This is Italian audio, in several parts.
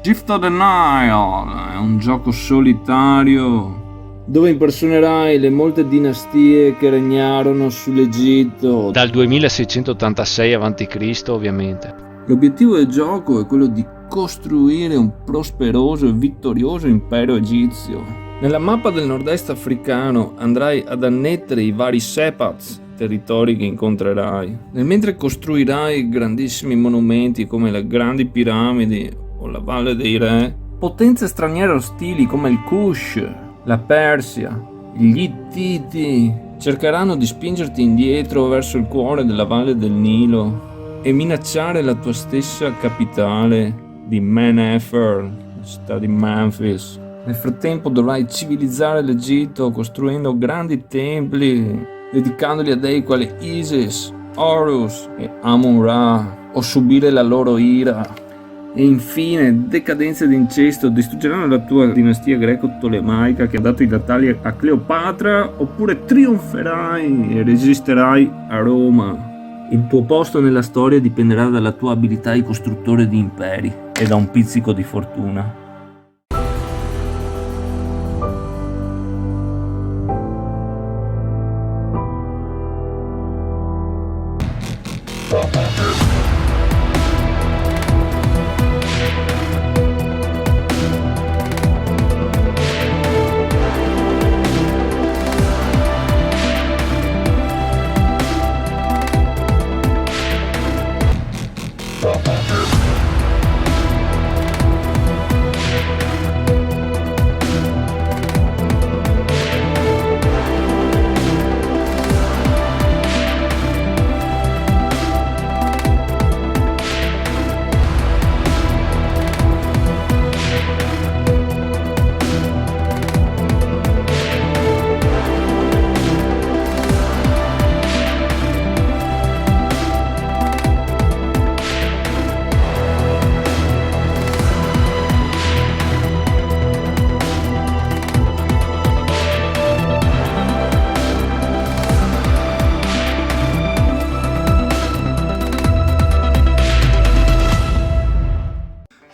Gift of the Nile è un gioco solitario dove impersonerai le molte dinastie che regnarono sull'Egitto Dal 2686 a.C. ovviamente. L'obiettivo del gioco è quello di costruire un prosperoso e vittorioso impero egizio. Nella mappa del nord-est africano andrai ad annettere i vari sepats, territori che incontrerai, mentre costruirai grandissimi monumenti come le grandi piramidi o la Valle dei Re. Potenze straniere ostili come il Kush, la Persia, gli Ittiti cercheranno di spingerti indietro verso il cuore della Valle del Nilo e minacciare la tua stessa capitale di Menefer, la città di Memphis. Nel frattempo dovrai civilizzare l'Egitto costruendo grandi templi, dedicandoli a dei quali Isis, Horus e Amon-Ra, o subire la loro ira. E infine, decadenza ed incesto distruggeranno la tua dinastia greco-tolemaica che ha dato i natali a Cleopatra, oppure trionferai e resisterai a Roma. Il tuo posto nella storia dipenderà dalla tua abilità di costruttore di imperi e da un pizzico di fortuna.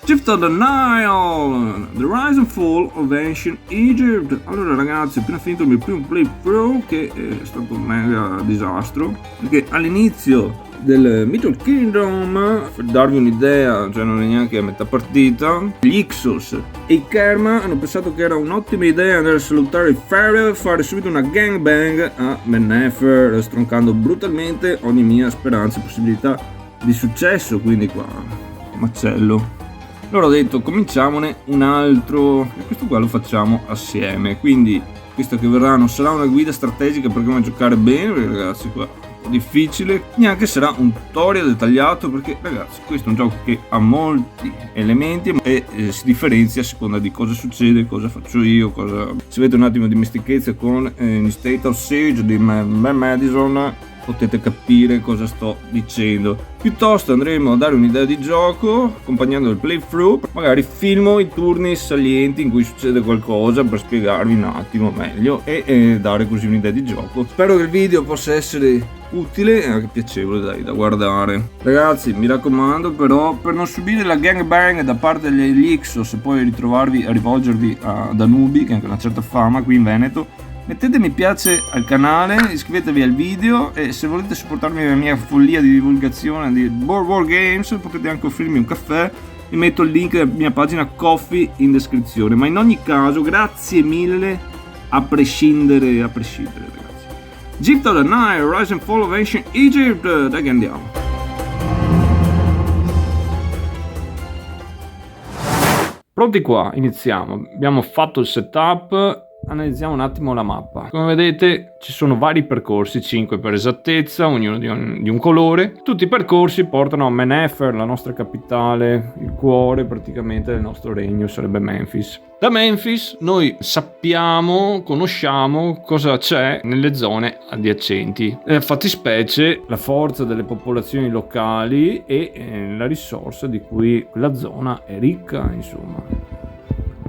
Gift of the Nile, The Rise and Fall of Ancient Egypt. Allora ragazzi, ho appena finito il mio primo playthrough che è stato un mega disastro, perché all'inizio del Middle Kingdom, per darvi un'idea, cioè non è neanche a metà partita, gli Ixos e i Kerma hanno pensato che era un'ottima idea andare a salutare il Pharaoh e fare subito una gangbang a Menefer, stroncando brutalmente ogni mia speranza e possibilità di successo. Quindi qua, macello. Loro ho detto cominciamone un altro e questo qua lo facciamo assieme, quindi questo che verrà non sarà una guida strategica per come giocare bene, perché ragazzi qua è un po' difficile, neanche sarà un tutorial dettagliato, perché ragazzi questo è un gioco che ha molti elementi e si differenzia a seconda di cosa succede, cosa faccio io, cosa... Se avete un attimo di dimestichezza con gli State of Siege di Madison potete capire cosa sto dicendo. Piuttosto andremo a dare un'idea di gioco accompagnando il playthrough, magari filmo i turni salienti in cui succede qualcosa per spiegarvi un attimo meglio e dare così un'idea di gioco. Spero che il video possa essere utile e anche piacevole da guardare. Ragazzi, mi raccomando però, per non subire la gangbang da parte degli Ixos e poi ritrovarvi a rivolgervi a Danubi, che ha anche una certa fama qui in Veneto, mettete mi piace al canale, iscrivetevi al video e se volete supportarmi nella mia follia di divulgazione di Board War Games potete anche offrirmi un caffè. Vi metto il link della mia pagina Ko-fi in descrizione. Ma in ogni caso grazie mille a prescindere ragazzi. Gift of the Nile, Rise and Fall of Ancient Egypt. Dai che andiamo. Pronti qua, iniziamo. Abbiamo fatto il setup. Analizziamo un attimo la mappa. Come vedete ci sono vari percorsi, 5 per esattezza, ognuno di un colore. Tutti i percorsi portano a Menefer, la nostra capitale, il cuore praticamente del nostro regno sarebbe Memphis. Da Memphis noi sappiamo, conosciamo cosa c'è nelle zone adiacenti, fattispecie la forza delle popolazioni locali e la risorsa di cui quella zona è ricca, insomma.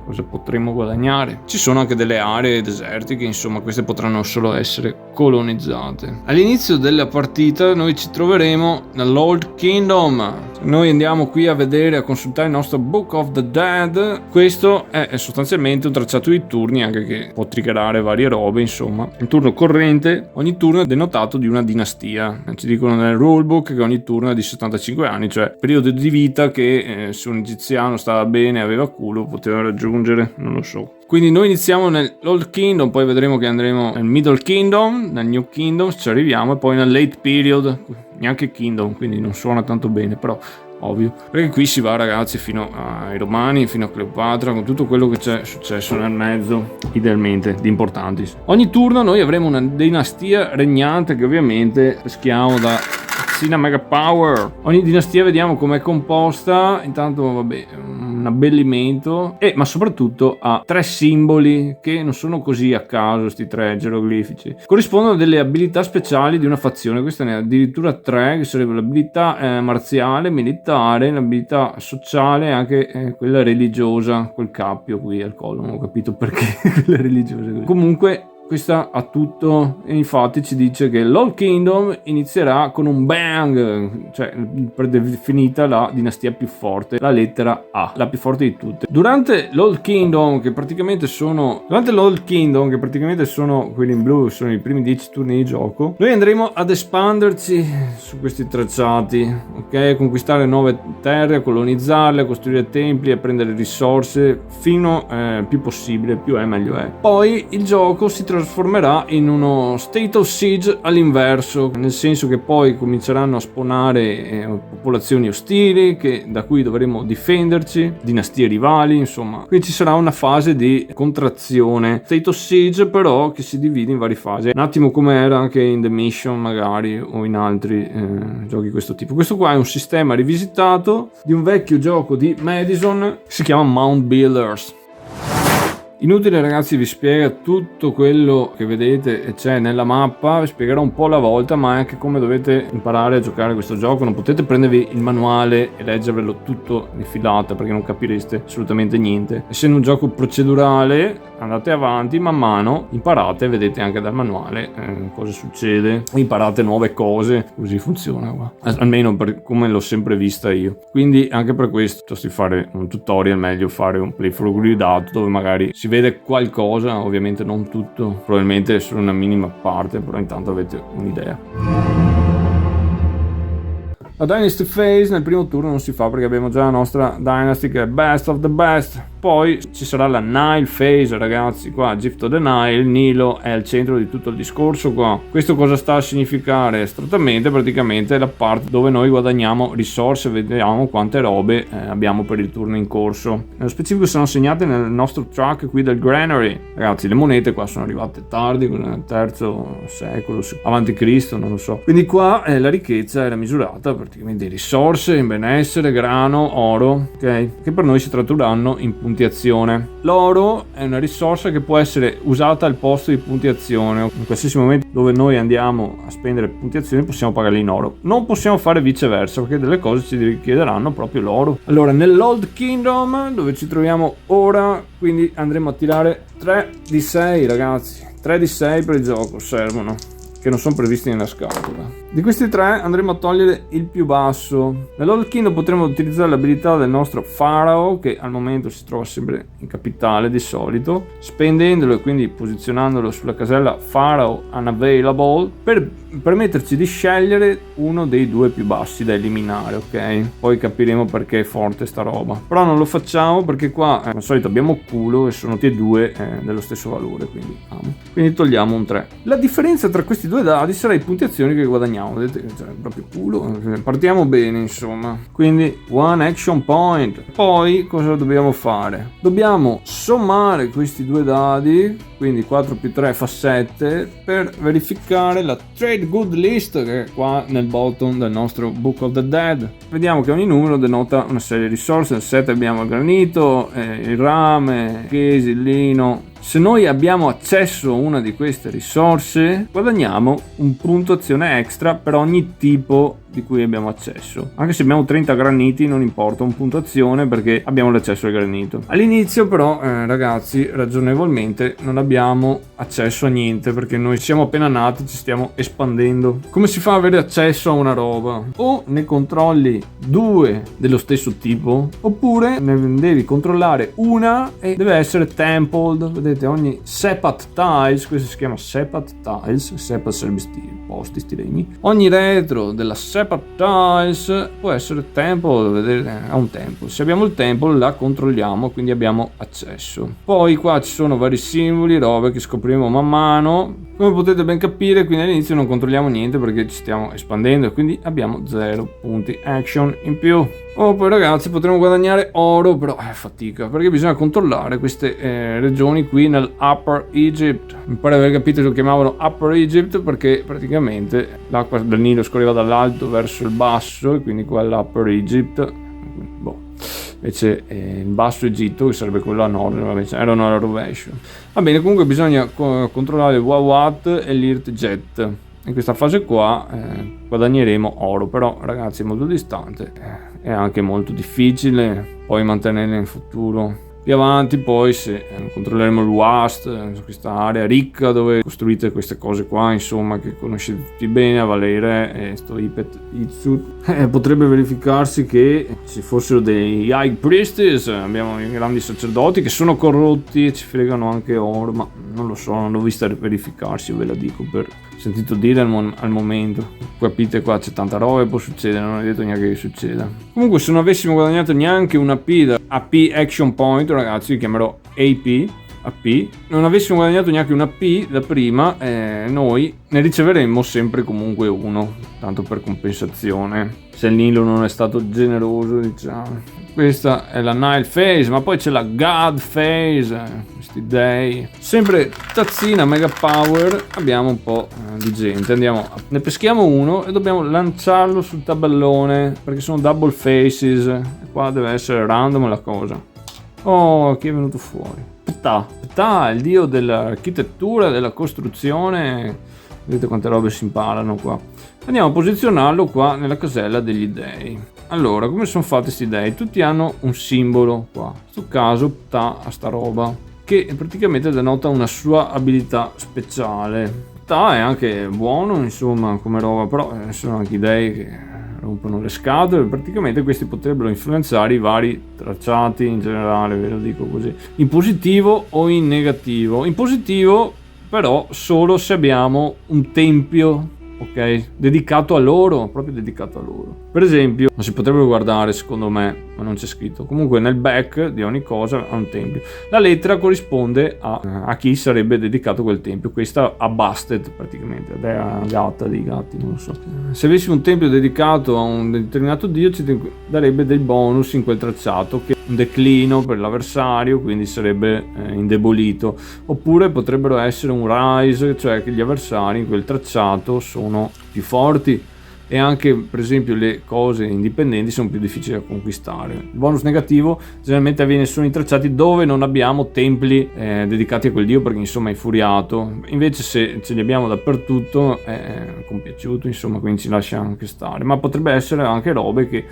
cosa potremmo guadagnare. Ci sono anche delle aree desertiche, insomma queste potranno solo essere colonizzate. All'inizio della partita noi ci troveremo nell'Old Kingdom. Noi andiamo qui a vedere, a consultare il nostro Book of the Dead. Questo è sostanzialmente un tracciato di turni, anche che può triggerare varie robe, insomma. Il turno corrente, ogni turno è denotato di una dinastia. Ci dicono nel rulebook che ogni turno è di 75 anni, cioè periodo di vita che se un egiziano stava bene e aveva culo poteva raggiungere, non lo so. Quindi noi iniziamo nell'Old Kingdom, poi vedremo che andremo nel Middle Kingdom, nel New Kingdom ci arriviamo, e poi nel Late Period, neanche Kingdom, quindi non suona tanto bene, però ovvio, perché qui si va, ragazzi, fino ai Romani, fino a Cleopatra, con tutto quello che c'è successo nel mezzo, idealmente, di importanti. Ogni turno noi avremo una dinastia regnante che ovviamente peschiamo da Sina Mega Power. Ogni dinastia vediamo com'è composta. Intanto vabbè, un abbellimento, ma soprattutto ha 3 simboli che non sono così a caso, questi 3 geroglifici. Corrispondono a delle abilità speciali di una fazione. Questa ne ha addirittura 3, che sarebbe l'abilità marziale, militare, l'abilità sociale e anche quella religiosa, quel cappio qui al collo, non ho capito perché quella religiosa così. Comunque questa ha tutto, e infatti ci dice che l'Old Kingdom inizierà con un bang, cioè predefinita la dinastia più forte, la lettera A, la più forte di tutte. Durante l'Old Kingdom, che praticamente sono quelli in blu, sono i primi 10 turni di gioco, noi andremo ad espanderci su questi tracciati, ok? Conquistare nuove terre, colonizzarle, costruire templi e prendere risorse fino più possibile, più è meglio è. Poi il gioco si trasformerà in uno state of siege all'inverso, nel senso che poi cominceranno a spawnare popolazioni ostili da cui dovremo difenderci, dinastie rivali, insomma. Quindi ci sarà una fase di contrazione, state of siege però che si divide in varie fasi, un attimo come era anche in The Mission magari o in altri giochi di questo tipo. Questo qua è un sistema rivisitato di un vecchio gioco di Madison che si chiama Mound Builders. Inutile, ragazzi, vi spiega tutto quello che vedete e c'è nella mappa, vi spiegherò un po' alla volta, ma anche come dovete imparare a giocare questo gioco. Non potete prendervi il manuale e leggervelo tutto di filata perché non capireste assolutamente niente. Essendo un gioco procedurale, andate avanti, man mano imparate, vedete anche dal manuale cosa succede, imparate nuove cose, così funziona qua, almeno per come l'ho sempre vista io. Quindi anche per questo, piuttosto di fare un tutorial, meglio fare un playthrough guidato dove magari si vede qualcosa, ovviamente non tutto, probabilmente solo una minima parte, però intanto avete un'idea. La Dynasty Phase nel primo turno non si fa perché abbiamo già la nostra Dynasty che è best of the best. Poi ci sarà la Nile Phase, ragazzi, qua Gift of the Nile, il Nilo è al centro di tutto il discorso qua. Questo cosa sta a significare? Astrattamente praticamente è la parte dove noi guadagniamo risorse, vediamo quante robe abbiamo per il turno in corso. Nello specifico sono segnate nel nostro track qui del Granary. Ragazzi, le monete qua sono arrivate tardi, nel III secolo avanti Cristo, non lo so. Quindi qua la ricchezza era misurata praticamente in risorse, in benessere, grano, oro, ok? Che per noi si tradurranno in punti azione. L'oro è una risorsa che può essere usata al posto di punti azione. In qualsiasi momento dove noi andiamo a spendere punti azione possiamo pagarli in oro. Non possiamo fare viceversa perché delle cose ci richiederanno proprio l'oro. Allora, nell'Old Kingdom, dove ci troviamo ora, quindi andremo a tirare 3 di 6, ragazzi. 3 di 6 per il gioco servono, che non sono previsti nella scatola. Di questi 3 andremo a togliere il più basso. Nell'Old Kingdom potremo utilizzare l'abilità del nostro Pharaoh, che al momento si trova sempre in capitale di solito, spendendolo e quindi posizionandolo sulla casella Pharaoh Unavailable per permetterci di scegliere uno dei 2 più bassi da eliminare, ok? Poi capiremo perché è forte sta roba. Però non lo facciamo perché qua al solito abbiamo culo e sono tutti e 2 dello stesso valore, quindi togliamo un 3. La differenza tra questi 2 dadi sarà i punti azioni che guadagniamo. Vedete che c'è proprio culo, partiamo bene, insomma. Quindi 1 action point. Poi cosa dobbiamo fare? Dobbiamo sommare questi 2 dadi, quindi 4 più 3 fa 7, per verificare la trade good list che è qua nel bottom del nostro Book of the Dead. Vediamo che ogni numero denota una serie di risorse. Nel 7 abbiamo il granito, il rame, il chesi, il lino. Se noi abbiamo accesso a una di queste risorse, guadagniamo un punto azione extra per ogni tipo di cui abbiamo accesso. Anche se abbiamo 30 graniti non importa, un punto azione perché abbiamo l'accesso al granito. All'inizio però ragazzi, ragionevolmente non abbiamo accesso a niente perché noi siamo appena nati, ci stiamo espandendo. Come si fa ad avere accesso a una roba? O ne controlli 2 dello stesso tipo, oppure ne devi controllare una e deve essere templed. Vedete, ogni sepat tiles, questo si chiama sepat tiles, sepat sarebbe posti, stilemi, ogni retro della sepat tiles può essere templed, vedete, ha un tempo. Se abbiamo il tempo la controlliamo, quindi abbiamo accesso. Poi qua ci sono vari simboli, robe che scopriamo man mano. Come potete ben capire, quindi all'inizio non controlliamo niente perché ci stiamo espandendo e quindi abbiamo 0 punti action in più. Poi ragazzi potremo guadagnare oro, però è fatica perché bisogna controllare queste regioni qui nel Upper Egypt. Mi pare di aver capito che lo chiamavano Upper Egypt perché praticamente l'acqua del Nilo scorreva dall'alto verso il basso e quindi qua è l'Upper Egypt. Invece il basso Egitto, che sarebbe quello a nord, invece erano alla rovescio. Va bene, comunque bisogna controllare il Wawat e l'Irt Jet. In questa fase qua guadagneremo oro, però ragazzi è molto distante, è anche molto difficile poi mantenerla in futuro. Più avanti poi se controlleremo il Wast, questa area ricca dove costruite queste cose qua, insomma, che conoscete tutti bene, a Valere e sto Ipet Itzut, potrebbe verificarsi che ci fossero dei High Priestess, abbiamo i grandi sacerdoti che sono corrotti e ci fregano anche oro, ma non lo so, non l'ho vista verificarsi, ve la dico per sentito dire al momento. Capite, qua c'è tanta roba e può succedere, non è detto neanche che succeda. Comunque se non avessimo guadagnato neanche una P da AP Action Point, ragazzi, io chiamerò AP, non avessimo guadagnato neanche una P da prima, noi ne riceveremmo sempre comunque uno, tanto per compensazione, se il Nilo non è stato generoso, diciamo. Questa è la Nile Phase, ma poi c'è la God Phase, questi dei. Sempre tazzina Mega Power, abbiamo un po' di gente, ne peschiamo uno e dobbiamo lanciarlo sul tabellone, perché sono double faces, e qua deve essere random la cosa. Oh, chi è venuto fuori? Ptah, il dio dell'architettura, della costruzione. Vedete quante robe si imparano qua. Andiamo a posizionarlo qua nella casella degli dei. Allora, come sono fatti questi dei? Tutti hanno un simbolo qua. In questo caso Ptah ha sta roba che praticamente denota una sua abilità speciale. Ptah è anche buono, insomma, come roba, però sono anche i dei che rompono le scatole. Praticamente questi potrebbero influenzare i vari tracciati in generale, ve lo dico così, in positivo o in negativo. In positivo però solo se abbiamo un tempio, ok, dedicato a loro, proprio dedicato a loro. Per esempio, non si potrebbero guardare secondo me, ma non c'è scritto. Comunque nel back di ogni cosa ha un tempio. La lettera corrisponde a chi sarebbe dedicato quel tempio. Questa a Bastet praticamente, ed è a gatta dei gatti, non lo so. Se avessimo un tempio dedicato a un determinato dio ci darebbe dei bonus in quel tracciato, che un declino per l'avversario, quindi sarebbe indebolito. Oppure potrebbero essere un rise, cioè che gli avversari in quel tracciato sono più forti, e anche per esempio le cose indipendenti sono più difficili da conquistare. Il bonus negativo generalmente avviene solo in tracciati dove non abbiamo templi dedicati a quel dio, perché insomma è infuriato. Invece se ce li abbiamo dappertutto è compiaciuto, insomma, quindi ci lascia anche stare. Ma potrebbe essere anche robe che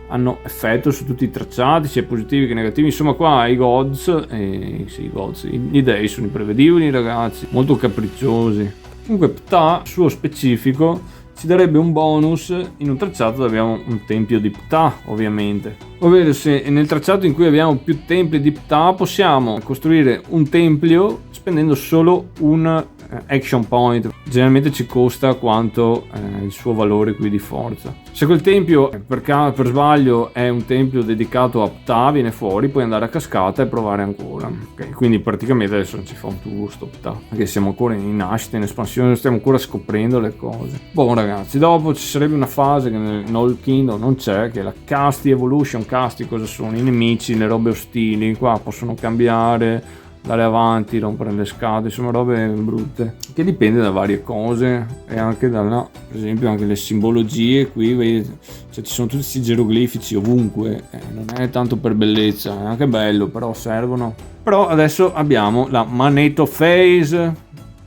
hanno effetto su tutti i tracciati, sia positivi che negativi. Insomma, qua i gods, gli dei sono imprevedibili, ragazzi, molto capricciosi. Comunque Ptah, suo specifico, ci darebbe un bonus in un tracciato dove abbiamo un tempio di Ptah, ovviamente. Ovvero, se nel tracciato in cui abbiamo più templi di Ptah possiamo costruire un tempio spendendo solo un action point. Generalmente ci costa quanto il suo valore qui di forza. Se quel tempio per sbaglio è un tempio dedicato a Ptah, viene fuori, puoi andare a cascata e provare ancora. Okay, quindi praticamente adesso non ci fa un tubo sto Ptah, perché siamo ancora in nascita, in espansione, stiamo ancora scoprendo le cose. Buon ragazzi, dopo ci sarebbe una fase che nel Old Kingdom non c'è, che è la Casti Evolution. Casti cosa sono? I nemici, le robe ostili, qua possono cambiare, andare avanti, rompere le scatole, insomma robe brutte, che dipende da varie cose e anche per esempio anche le simbologie qui, vedete, cioè ci sono tutti questi geroglifici ovunque, non è tanto per bellezza, è anche bello, però servono. Però adesso abbiamo la Magneto Phase,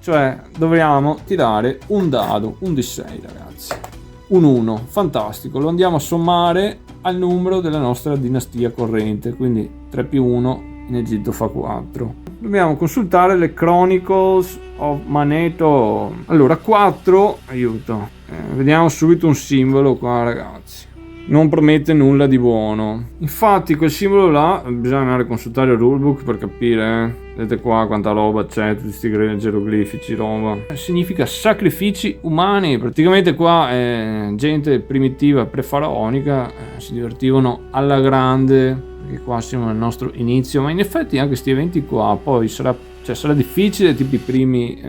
cioè dobbiamo tirare un dado, un D6 ragazzi, un 1, fantastico, lo andiamo a sommare al numero della nostra dinastia corrente, quindi 3 più 1 in Egitto fa 4. Dobbiamo consultare le Chronicles of Manetho. Allora 4, aiuto, vediamo subito un simbolo qua ragazzi, non promette nulla di buono. Infatti quel simbolo là bisogna andare a consultare il rulebook per capire, vedete qua quanta roba c'è, tutti questi geroglifici, roba, significa sacrifici umani. Praticamente qua gente primitiva prefaraonica si divertivano alla grande, perché qua siamo al nostro inizio, ma in effetti anche questi eventi qua poi sarà difficile tipo i primi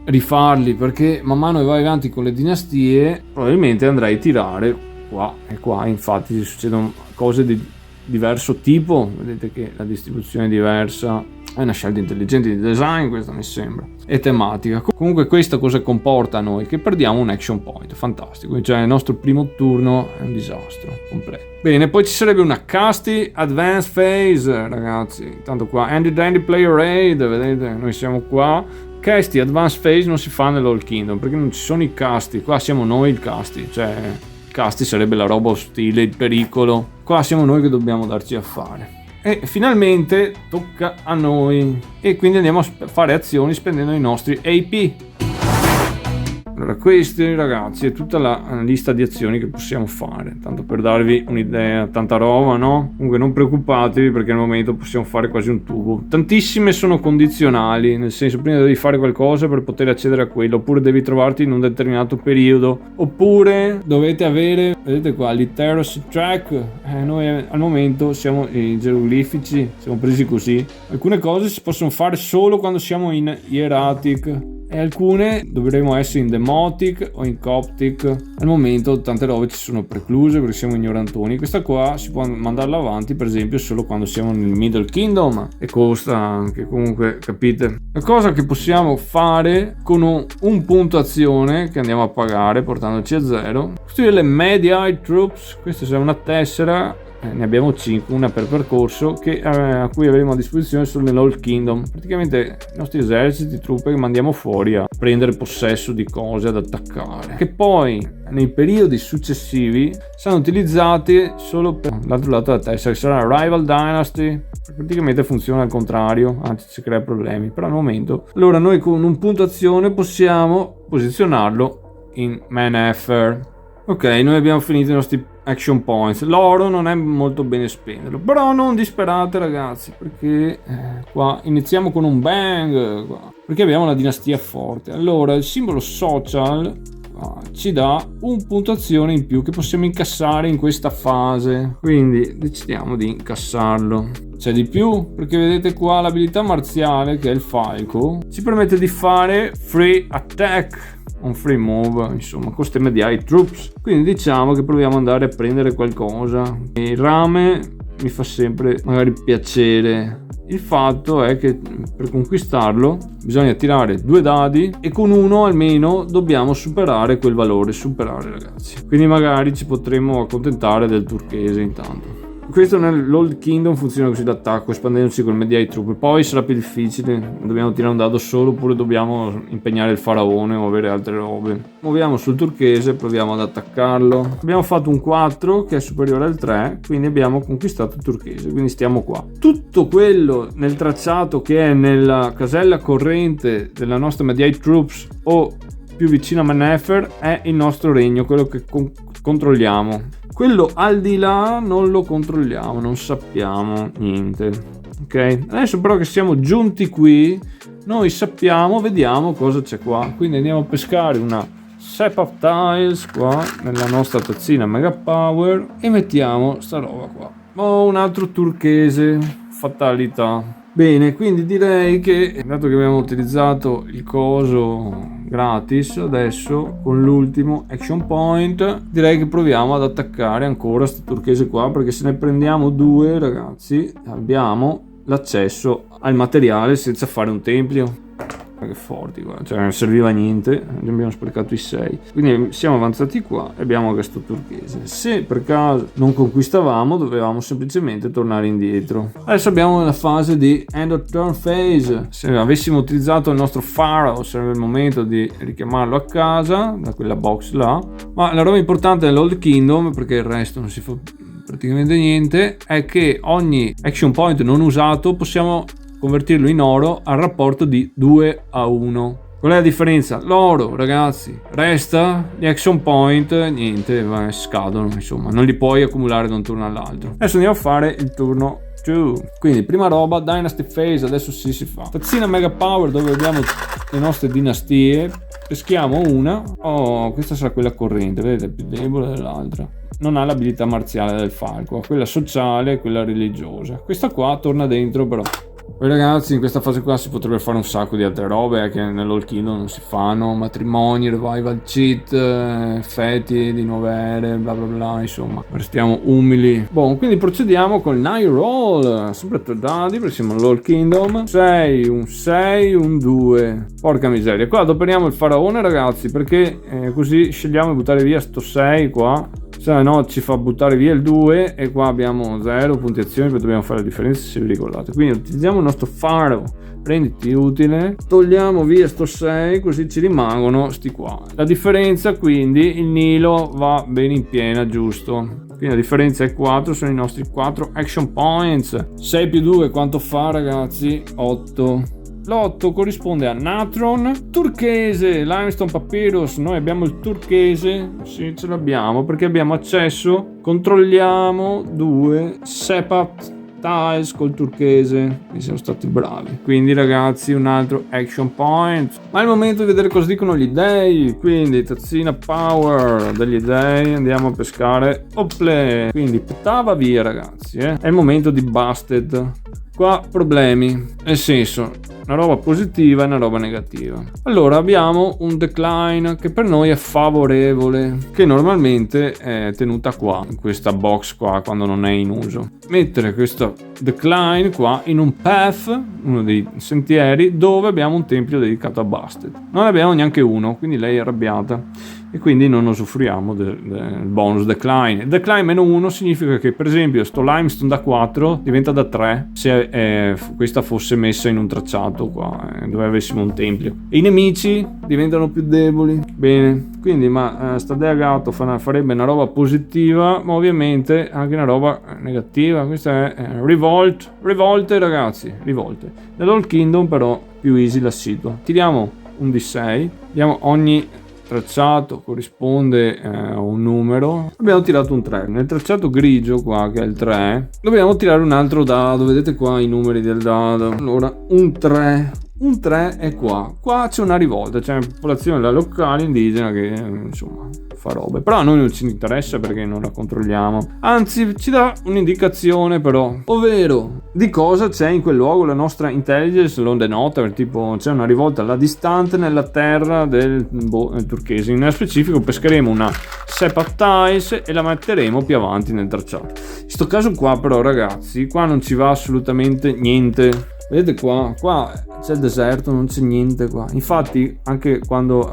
rifarli, perché man mano che vai avanti con le dinastie probabilmente andrai a tirare qua e qua. Infatti succedono cose di diverso tipo, vedete che la distribuzione è diversa, è una scelta intelligente di design questa mi sembra, e tematica. Comunque questa cosa comporta a noi? Che perdiamo un action point, fantastico, cioè il nostro primo turno è un disastro completo. Bene, poi ci sarebbe una Casti Advanced Phase ragazzi, tanto qua Andy Dandy Player Raid, vedete noi siamo qua. Casti Advanced Phase non si fa nell'Old Kingdom perché non ci sono i casti, qua siamo noi il casti, cioè casti sarebbe la roba ostile, il pericolo, qua siamo noi che dobbiamo darci a fare. E finalmente tocca a noi e quindi andiamo a fare azioni spendendo i nostri AP. Allora questi ragazzi è tutta la lista di azioni che possiamo fare, tanto per darvi un'idea, tanta roba, no? Comunque non preoccupatevi perché al momento possiamo fare quasi un tubo. Tantissime sono condizionali, nel senso prima devi fare qualcosa per poter accedere a quello, oppure devi trovarti in un determinato periodo, oppure dovete avere, vedete qua, l'Iteros Track, noi al momento siamo i geroglifici, siamo presi così. Alcune cose si possono fare solo quando siamo in Hieratic e alcune dovremo essere in Demotic o in Coptic. Al momento tante robe ci sono precluse perché siamo ignorantoni. Questa qua si può mandarla avanti per esempio solo quando siamo nel Middle Kingdom e costa anche, comunque capite. La cosa che possiamo fare con un punto azione che andiamo a pagare portandoci a 0, costruire le Mediaite Troops. Questa è una tessera, ne abbiamo 5, una per percorso, a cui avremo a disposizione solo nell'Old Kingdom. Praticamente i nostri eserciti, truppe che mandiamo fuori a prendere possesso di cose, ad attaccare, che poi nei periodi successivi saranno utilizzati solo per l'altro lato della testa, che sarà Rival Dynasty. Praticamente funziona al contrario, anzi ci crea problemi, però al momento. Allora noi con un punto azione possiamo posizionarlo in Manether. Ok, noi abbiamo finito i nostri action points. L'oro non è molto bene spenderlo, però non disperate ragazzi, perché qua iniziamo con un bang qua, perché abbiamo una dinastia forte. Allora il simbolo social ci dà un punto azione in più che possiamo incassare in questa fase, quindi decidiamo di incassarlo. C'è di più perché vedete qua l'abilità marziale, che è il falco, ci permette di fare free attack, un free move, insomma, con ste Mediaite Troops. Quindi diciamo che proviamo ad andare a prendere qualcosa. Il rame mi fa sempre magari piacere. Il fatto è che per conquistarlo bisogna tirare 2 dadi e con uno almeno dobbiamo superare quel valore, ragazzi. Quindi magari ci potremmo accontentare del turchese intanto. Questo nell'Old Kingdom funziona così l'attacco, espandendosi col Mediaite Troop. Poi sarà più difficile, dobbiamo tirare un dado solo oppure dobbiamo impegnare il faraone o avere altre robe. Muoviamo sul turchese, proviamo ad attaccarlo. Abbiamo fatto un 4 che è superiore al 3, quindi abbiamo conquistato il turchese, quindi stiamo qua. Tutto quello nel tracciato che è nella casella corrente della nostra Mediaite Troops o più vicino a Manether è il nostro regno, quello che controlliamo. Quello al di là non lo controlliamo, non sappiamo niente. Ok, adesso però che siamo giunti qui, noi sappiamo, vediamo cosa c'è qua. Quindi andiamo a pescare una Sap of Tiles qua nella nostra tazzina Mega Power e mettiamo sta roba qua. Un altro turchese, fatalità. Bene, quindi direi che dato che abbiamo utilizzato il coso gratis, adesso con l'ultimo action point direi che proviamo ad attaccare ancora sto turchese qua, perché se ne prendiamo 2 ragazzi abbiamo l'accesso al materiale senza fare un tempio. che forti qua, cioè non serviva a niente, abbiamo sprecato i 6, quindi siamo avanzati qua e abbiamo questo turchese. Se per caso non conquistavamo dovevamo semplicemente tornare indietro. Adesso abbiamo la fase di end of turn phase. Se avessimo utilizzato il nostro Pharaoh sarebbe il momento di richiamarlo a casa da quella box là, ma la roba importante dell'Old Kingdom, perché il resto non si fa praticamente niente, è che ogni action point non usato possiamo convertirlo in oro al rapporto di 2-1. Qual è la differenza? L'oro, ragazzi, resta, gli action point niente, scadono, insomma, non li puoi accumulare da un turno all'altro. Adesso andiamo a fare il turno 2. Quindi prima roba, Dynasty Phase, adesso sì si fa. Tazzina Mega Power dove abbiamo le nostre dinastie, peschiamo una. Oh, questa sarà quella corrente, vedete, più debole dell'altra. Non ha l'abilità marziale del falco, quella sociale e quella religiosa. Questa qua torna dentro però. Poi ragazzi, in questa fase qua si potrebbe fare un sacco di altre robe che nell'Old Kingdom non si fanno, matrimoni, revival cheat, feti di nuove ere, bla bla bla, insomma, restiamo umili. Boh, quindi procediamo con il Night Roll, sempre 3 dadi perché siamo nell'Old Kingdom. 6, un 6, un 2, porca miseria. Qua adoperiamo il faraone ragazzi, perché così scegliamo di buttare via sto 6 qua. Se no ci fa buttare via il 2 e qua abbiamo 0 puntuazioni, poi dobbiamo fare la differenza se vi ricordate. Quindi utilizziamo il nostro Pharaoh, renditi utile, togliamo via sto 6 così ci rimangono sti qua. La differenza quindi, il Nilo va bene in piena, giusto? Quindi la differenza è 4, sono i nostri 4 action points. 6 più 2 quanto fa ragazzi? 8. L'8 corrisponde a Natron, turchese, limestone papyrus. Noi abbiamo il turchese, sì ce l'abbiamo perché abbiamo accesso, controlliamo 2 sepat tiles col turchese, quindi siamo stati bravi. Quindi ragazzi un altro action point, ma è il momento di vedere cosa dicono gli dei. Quindi tazzina power degli dei, andiamo a pescare. Ople, quindi puttava via ragazzi, è il momento di busted. Qua problemi, nel senso, una roba positiva e una roba negativa. Allora abbiamo un decline che per noi è favorevole, che normalmente è tenuta qua, in questa box qua, quando non è in uso. Mettere questo decline qua in un path, uno dei sentieri, dove abbiamo un tempio dedicato a Busted. Non ne abbiamo neanche uno, quindi lei è arrabbiata. E quindi non usufruiamo del bonus decline. Decline -1 significa che per esempio sto limestone da 4 diventa da 3 se questa fosse messa in un tracciato qua dove avessimo un tempio. E i nemici diventano più deboli. Bene, quindi sta dea gatto farebbe una roba positiva, ma ovviamente anche una roba negativa. Questa è rivolte ragazzi, rivolte. Nell'Old Kingdom però più easy la situa. Tiriamo un D6, diamo ogni tracciato corrisponde a un numero. Abbiamo tirato un 3 nel tracciato grigio qua che è il 3, dobbiamo tirare un altro dado, vedete qua i numeri del dado. Allora un 3 è qua c'è una rivolta, c'è una popolazione locale indigena che insomma fa robe, però a noi non ci interessa perché non la controlliamo, anzi ci dà un'indicazione però, ovvero di cosa c'è in quel luogo. La nostra intelligence lo denota, tipo c'è una rivolta là distante nella terra del turchese. Nello specifico pescheremo una sepat tiles e la metteremo più avanti nel tracciato. In sto caso qua però ragazzi, qua non ci va assolutamente niente. Vedete qua c'è il deserto, non c'è niente qua. Infatti anche quando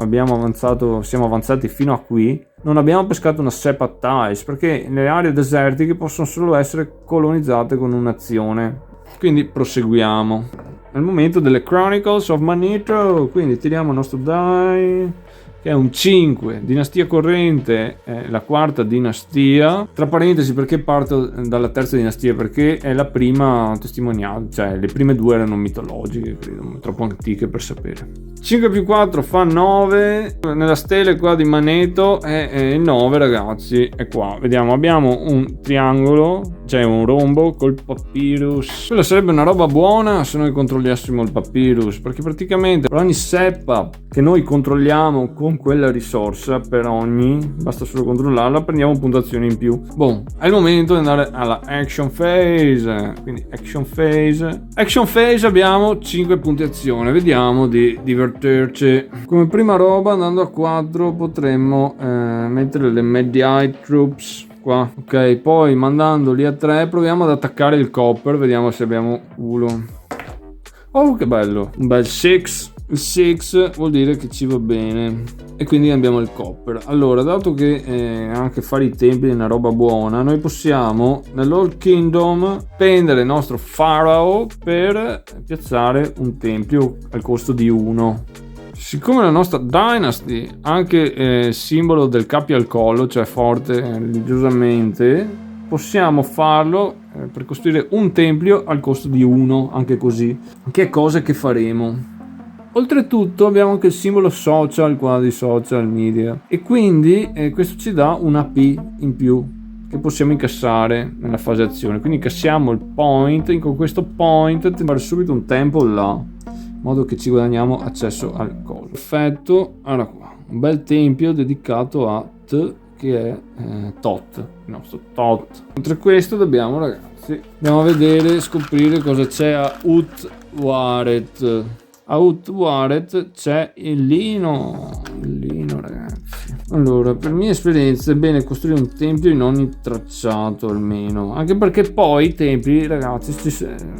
siamo avanzati fino a qui, non abbiamo pescato una sepat tiles perché le aree desertiche possono solo essere colonizzate con un'azione. Quindi proseguiamo. È il momento delle Chronicles of Manito, quindi tiriamo il nostro die che è un 5, dinastia corrente, è la quarta dinastia, tra parentesi perché parto dalla terza dinastia, perché è la prima testimoniale, cioè le prime due erano mitologiche, credo, troppo antiche per sapere. 5 più 4 fa 9, nella stele qua di Maneto è il 9 ragazzi, è qua, vediamo, abbiamo un triangolo, cioè un rombo col papyrus. Quella sarebbe una roba buona se noi controllassimo il papyrus, perché praticamente per ogni seppa che noi controlliamo con quella risorsa, basta solo controllarla, prendiamo puntuazioni in più. Boh, è il momento di andare alla action phase. Quindi action phase abbiamo 5 puntuazioni, vediamo di divertirci. Come prima roba, andando a 4 potremmo mettere le mediate troops qua, ok, poi mandandoli a 3 proviamo ad attaccare il copper, vediamo se abbiamo culo. Oh che bello, un bel 6. Il 6 vuol dire che ci va bene e quindi abbiamo il copper. Allora, dato che anche fare i templi è una roba buona, noi possiamo nell'Old Kingdom spendere il nostro Pharaoh per piazzare un tempio al costo di 1. Siccome la nostra Dynasty anche simbolo del cappio al collo, cioè forte religiosamente, possiamo farlo per costruire un tempio al costo di 1, anche così, che è cosa che faremo. Oltretutto abbiamo anche il simbolo social qua di social media e quindi questo ci dà un AP in più che possiamo incassare nella fase azione. Quindi incassiamo il point, con questo point fare subito un tempo là, in modo che ci guadagniamo accesso al coso. Perfetto, allora qua un bel tempio dedicato a T, che è Tot, il nostro Tot. Oltre a questo dobbiamo, ragazzi, andiamo a vedere, scoprire cosa c'è a Utwaret. A Utwaret c'è il lino, ragazzi. Allora, per mia esperienza è bene costruire un tempio in ogni tracciato almeno, anche perché poi i templi, ragazzi,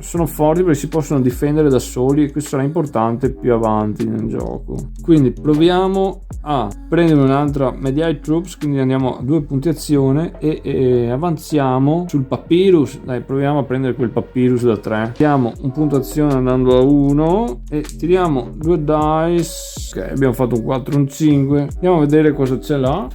sono forti perché si possono difendere da soli e questo sarà importante più avanti nel gioco. Quindi proviamo a prendere un'altra Mediae Troops, quindi andiamo a 2 punti azione e avanziamo sul Papyrus. Dai, proviamo a prendere quel Papyrus da 3. Diamo un punto azione andando a 1 e tiriamo 2 dice. Ok, abbiamo fatto un 4, un 5. Andiamo a vedere cosa c'è là.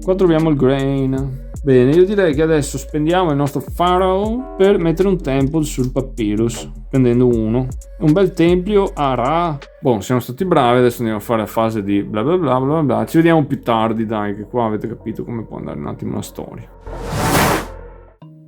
Qua troviamo il grain. Bene, io direi che adesso spendiamo il nostro Pharaoh per mettere un temple sul Papyrus, prendendo 1. Un bel tempio a Ra. Boh, siamo stati bravi, adesso andiamo a fare la fase di bla bla bla bla bla. Ci vediamo più tardi, dai, che qua avete capito come può andare un attimo la storia.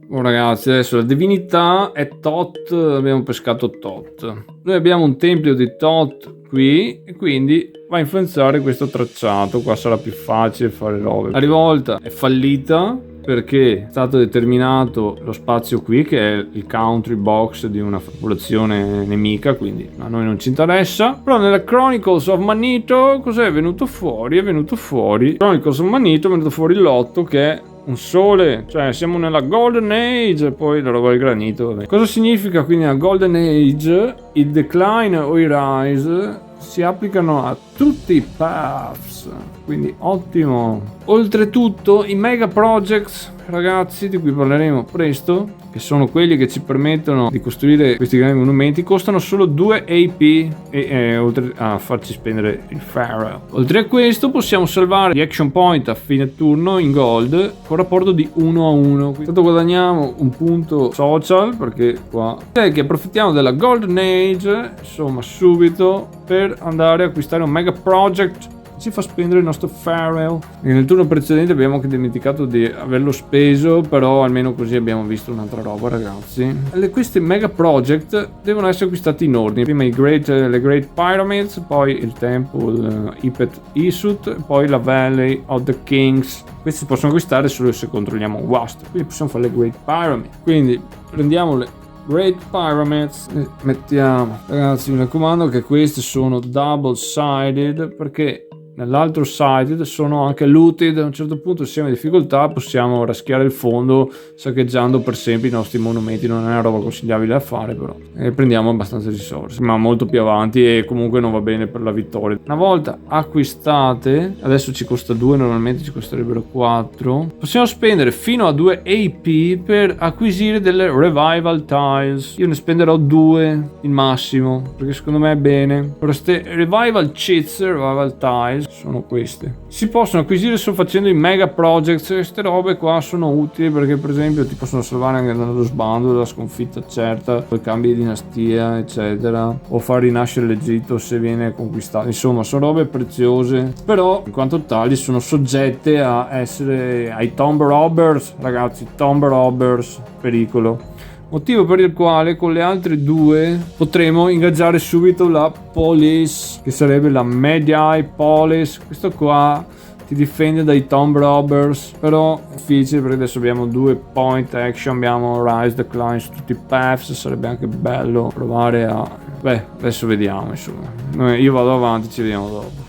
Oh, ragazzi, adesso la divinità è Tot, abbiamo pescato Tot. Noi abbiamo un tempio di Tot qui e quindi va a influenzare questo tracciato. Qua sarà più facile fare robe. La rivolta è fallita perché è stato determinato lo spazio qui, che è il country box di una popolazione nemica, quindi a noi non ci interessa. Però nella Chronicles of Manito cos'è venuto fuori? È venuto fuori Chronicles of Manito, è venuto fuori l'otto, che è un sole, cioè siamo nella Golden Age. Poi la roba del granito, vabbè. Cosa significa quindi la Golden Age? Il decline o i rise si applicano a tutti i paths, quindi ottimo. Oltretutto i mega projects, ragazzi, di cui parleremo presto, che sono quelli che ci permettono di costruire questi grandi monumenti, costano solo 2 AP e oltre a farci spendere il Pharaoh. Oltre a questo possiamo salvare gli action point a fine turno in gold con rapporto di 1 a 1. Intanto guadagniamo un punto social, perché qua direi che approfittiamo della Golden Age, insomma, subito per andare a acquistare un mega project. Ci fa spendere il nostro Pharaoh. E nel turno precedente abbiamo anche dimenticato di averlo speso, però almeno così abbiamo visto un'altra roba, ragazzi. Questi mega project devono essere acquistati in ordine: prima le Great Pyramids, poi il Temple Ipet Isut, poi la Valley of the Kings. Questi si possono acquistare solo se controlliamo Wast, quindi possiamo fare le Great Pyramids. Quindi prendiamo le Great Pyramids e mettiamo, ragazzi, mi raccomando che queste sono double sided, perché nell'altro sided sono anche looted. A un certo punto, se siamo in difficoltà, possiamo raschiare il fondo saccheggiando per sempre i nostri monumenti. Non è una roba consigliabile da fare, però prendiamo abbastanza risorse, ma molto più avanti, e comunque non va bene per la vittoria. Una volta acquistate, adesso ci costa 2, normalmente ci costerebbero 4, possiamo spendere fino a 2 AP per acquisire delle revival tiles. Io ne spenderò 2 il massimo, perché secondo me è bene. Queste revival cheats, revival tiles, sono queste. Si possono acquisire solo facendo i mega projects. Queste robe qua sono utili perché, per esempio, ti possono salvare anche dallo sbando, dalla sconfitta certa, poi cambi di dinastia, eccetera, o far rinascere l'Egitto se viene conquistato. Insomma, sono robe preziose, però in quanto tali sono soggette a essere ai tomb robbers, ragazzi. Tomb robbers, pericolo. Motivo per il quale con le altre 2 potremo ingaggiare subito la Police, che sarebbe la Mediae Police. Questo qua ti difende dai Tomb Robbers, però è difficile perché adesso abbiamo 2 point action, abbiamo Rise, Decline su tutti i paths. Sarebbe anche bello provare a... adesso vediamo, insomma. Io vado avanti, ci vediamo dopo.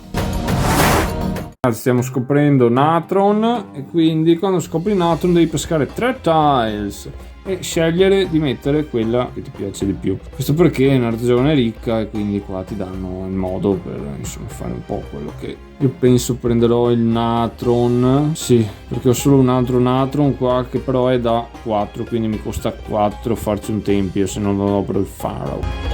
Stiamo scoprendo Natron, e quindi quando scopri Natron devi pescare 3 tiles. e scegliere di mettere quella che ti piace di più. Questo perché è una regione ricca e quindi qua ti danno il modo per insomma fare un po' quello che io penso. Prenderò il Natron, sì, perché ho solo un altro Natron qua che però è da 4, quindi mi costa 4 farci un tempio, se non lo apro il Pharaoh.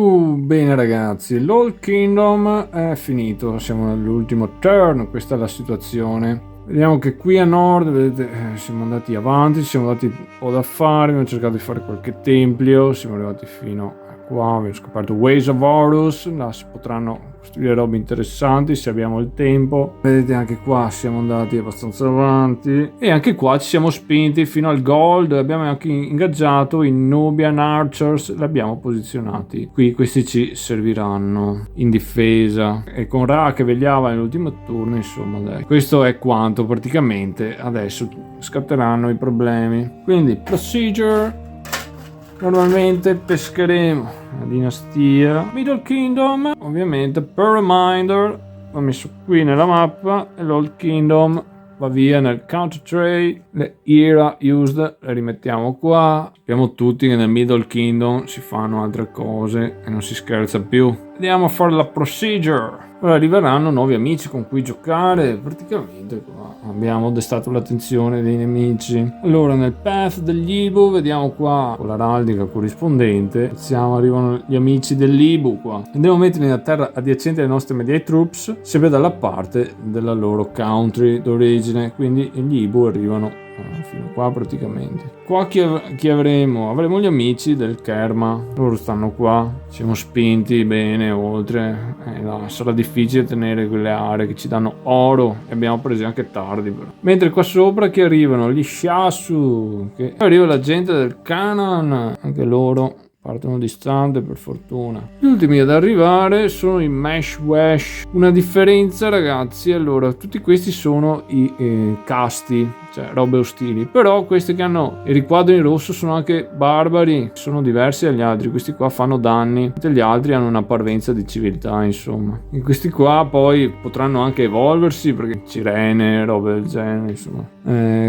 Bene ragazzi, l'Old Kingdom è finito, siamo all'ultimo turn, questa è la situazione. Vediamo che qui a nord, vedete, siamo andati avanti, ci siamo dati un po' da fare, abbiamo cercato di fare qualche tempio, siamo arrivati fino a qua, abbiamo scoperto Ways of Horus, là si potranno costruire robe interessanti se abbiamo il tempo. Vedete anche qua siamo andati abbastanza avanti e anche qua ci siamo spinti fino al gold, abbiamo anche ingaggiato i Nubian Archers, li abbiamo posizionati qui, questi ci serviranno in difesa e con Ra che vegliava nell'ultimo turno, insomma dai, questo è quanto praticamente. Adesso scatteranno i problemi, quindi procedure. Normalmente pescheremo la dinastia Middle Kingdom, ovviamente per reminder l'ho messo qui nella mappa e l'Old Kingdom va via nel counter trade. Le era used le rimettiamo qua. Sappiamo tutti che nel Middle Kingdom si fanno altre cose e non si scherza più. Andiamo a fare la procedure. Ora arriveranno nuovi amici con cui giocare, praticamente qua abbiamo destato l'attenzione dei nemici. Allora nel path degli Ibu, vediamo qua con l'araldica corrispondente, arrivano gli amici dell'Ibu qua. Andiamo a metterli nella terra adiacente alle nostre mediate troops, sempre dalla parte della loro country d'origine, quindi gli Ibu arrivano fino qua praticamente. Qua chi avremo? Avremo gli amici del Kerma, loro stanno qua, siamo spinti bene oltre, sarà difficile tenere quelle aree che ci danno oro e abbiamo preso anche tardi però. Mentre qua sopra chi arrivano? Gli Shasu, che arriva la gente del Canaan, anche loro partono distante per fortuna. Gli ultimi ad arrivare sono i Meshwesh. Una differenza ragazzi, allora tutti questi sono i casti, cioè robe ostili, però questi che hanno i riquadri in rosso sono anche barbari, sono diversi dagli altri. Questi qua fanno danni, mentre gli altri hanno una parvenza di civiltà, insomma. E questi qua poi potranno anche evolversi perché cirene, robe del genere, insomma.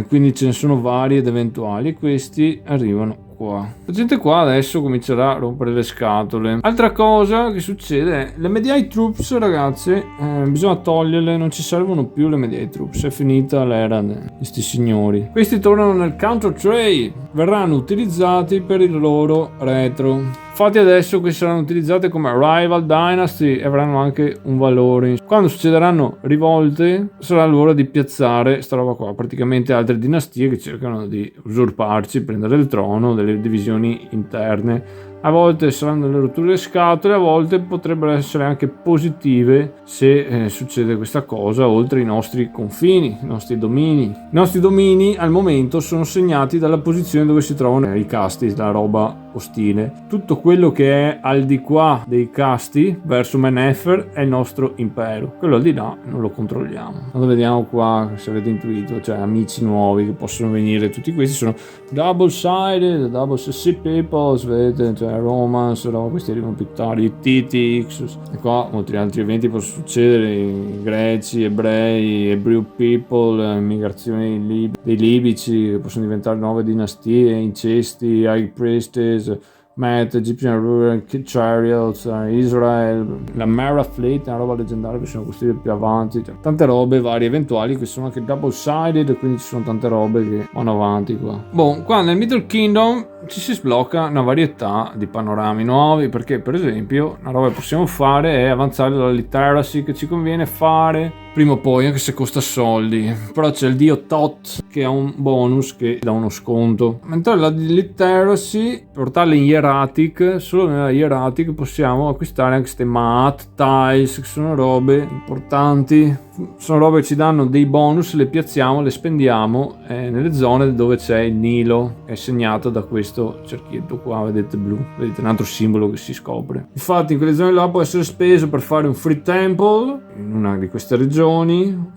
Quindi ce ne sono vari ed eventuali e questi arrivano qua. La gente qua adesso comincerà a rompere le scatole. Altra cosa che succede è le mediate troops, ragazzi, bisogna toglierle, non ci servono più le mediate troops, è finita l'era di questi signori. Questi tornano nel counter trade, verranno utilizzati per il loro retro. Infatti adesso queste saranno utilizzate come rival dynasty e avranno anche un valore. Quando succederanno rivolte sarà l'ora di piazzare sta roba qua, praticamente altre dinastie che cercano di usurparci, prendere il trono, delle divisioni interne. A volte saranno delle rotture di scatole, a volte potrebbero essere anche positive se succede questa cosa oltre i nostri confini, i nostri domini. I nostri domini al momento sono segnati dalla posizione dove si trovano i casti, la roba ostile. Tutto quello che è al di qua dei casti verso Mennefer è il nostro impero, quello al di là non lo controlliamo. Quando vediamo qua, se avete intuito, cioè amici nuovi che possono venire, tutti questi sono double sided, double CC peoples, vedete, cioè Romance, no, questi arrivano più tardi, i Titix, e qua molti altri eventi possono succedere, i greci, ebrei, Hebrew people, migrazioni dei libici che possono diventare nuove dinastie, incesti, high priestess, Met, Egyptian Ruler, Chariots, Israel, la Mara Fleet, una roba leggendaria che sono costruite più avanti, cioè, tante robe varie eventuali che sono anche double sided, quindi ci sono tante robe che vanno avanti qua. Boh, qua nel Middle Kingdom ci si sblocca una varietà di panorami nuovi, perché per esempio una roba che possiamo fare è avanzare la literacy, che ci conviene fare prima o poi anche se costa soldi, però c'è il dio Tot che ha un bonus che dà uno sconto, mentre la literacy, portarla in hieratic, solo nella hieratic possiamo acquistare anche queste mat tiles che sono robe importanti, sono robe che ci danno dei bonus, le piazziamo, le spendiamo nelle zone dove c'è il Nilo, è segnato da questo cerchietto qua, vedete blu, vedete un altro simbolo che si scopre. Infatti in quelle zone là può essere speso per fare un free temple in una di queste regioni,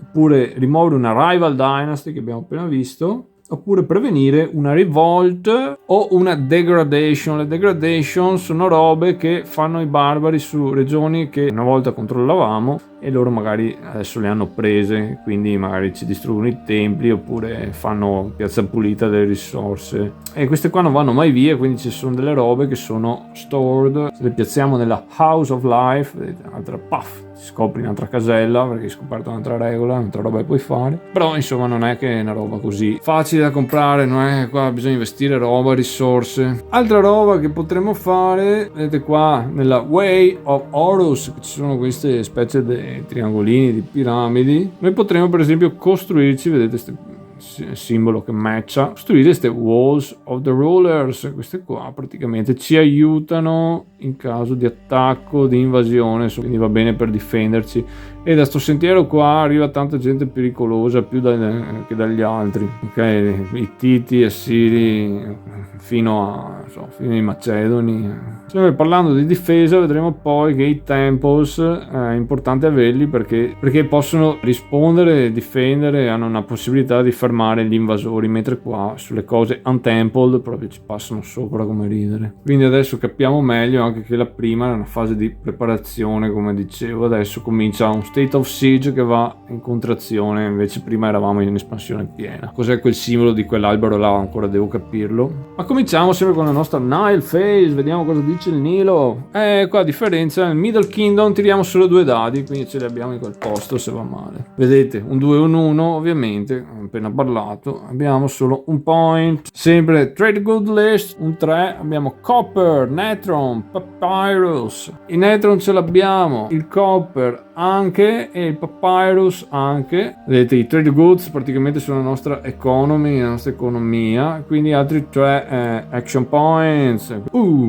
oppure rimuovere una rival dynasty che abbiamo appena visto, oppure prevenire una revolt o una degradation. Le degradation sono robe che fanno i barbari su regioni che una volta controllavamo e loro magari adesso le hanno prese, quindi magari ci distruggono i templi oppure fanno piazza pulita delle risorse, e queste qua non vanno mai via, quindi ci sono delle robe che sono stored. Se le piazziamo nella House of Life, vedete, un'altra puff, si scopri un'altra casella perché hai scoperto un'altra regola, un'altra roba che puoi fare. Però insomma non è che è una roba così facile da comprare, non è che qua bisogna investire roba, risorse. Altra roba che potremmo fare, vedete qua nella Way of Horus, ci sono queste specie di triangolini, di piramidi. Noi potremmo per esempio costruirci, vedete queste simbolo che matcha, costruire queste Walls of the Rulers. Queste qua praticamente ci aiutano in caso di attacco, di invasione, quindi va bene per difenderci. E da sto sentiero qua arriva tanta gente pericolosa, più che dagli altri, ok? I Titi, Assiri, fino ai Macedoni. Sempre parlando di difesa, vedremo poi che i temples è importante averli perché possono rispondere, difendere, hanno una possibilità di fermare gli invasori, mentre qua sulle cose untempled proprio ci passano sopra come ridere. Quindi adesso capiamo meglio anche che la prima era una fase di preparazione, come dicevo. Adesso comincia un State of Siege che va in contrazione, invece prima eravamo in espansione piena. Cos'è quel simbolo di quell'albero là? Ancora devo capirlo. Ma cominciamo sempre con la nostra Nile Phase, vediamo cosa dice il Nilo. Qua a differenza nel Middle Kingdom tiriamo solo 2 dadi, quindi ce li abbiamo in quel posto se va male. Vedete, un 2 e un 1 ovviamente, ho appena parlato. Abbiamo solo un point. Sempre Trade Good List, un 3. Abbiamo Copper, Netron, Papyrus. Il Netron ce l'abbiamo, il Copper anche e il Papyrus anche. Vedete, i Trade Goods praticamente sono la nostra economy, la nostra economia, quindi altri 3 action points.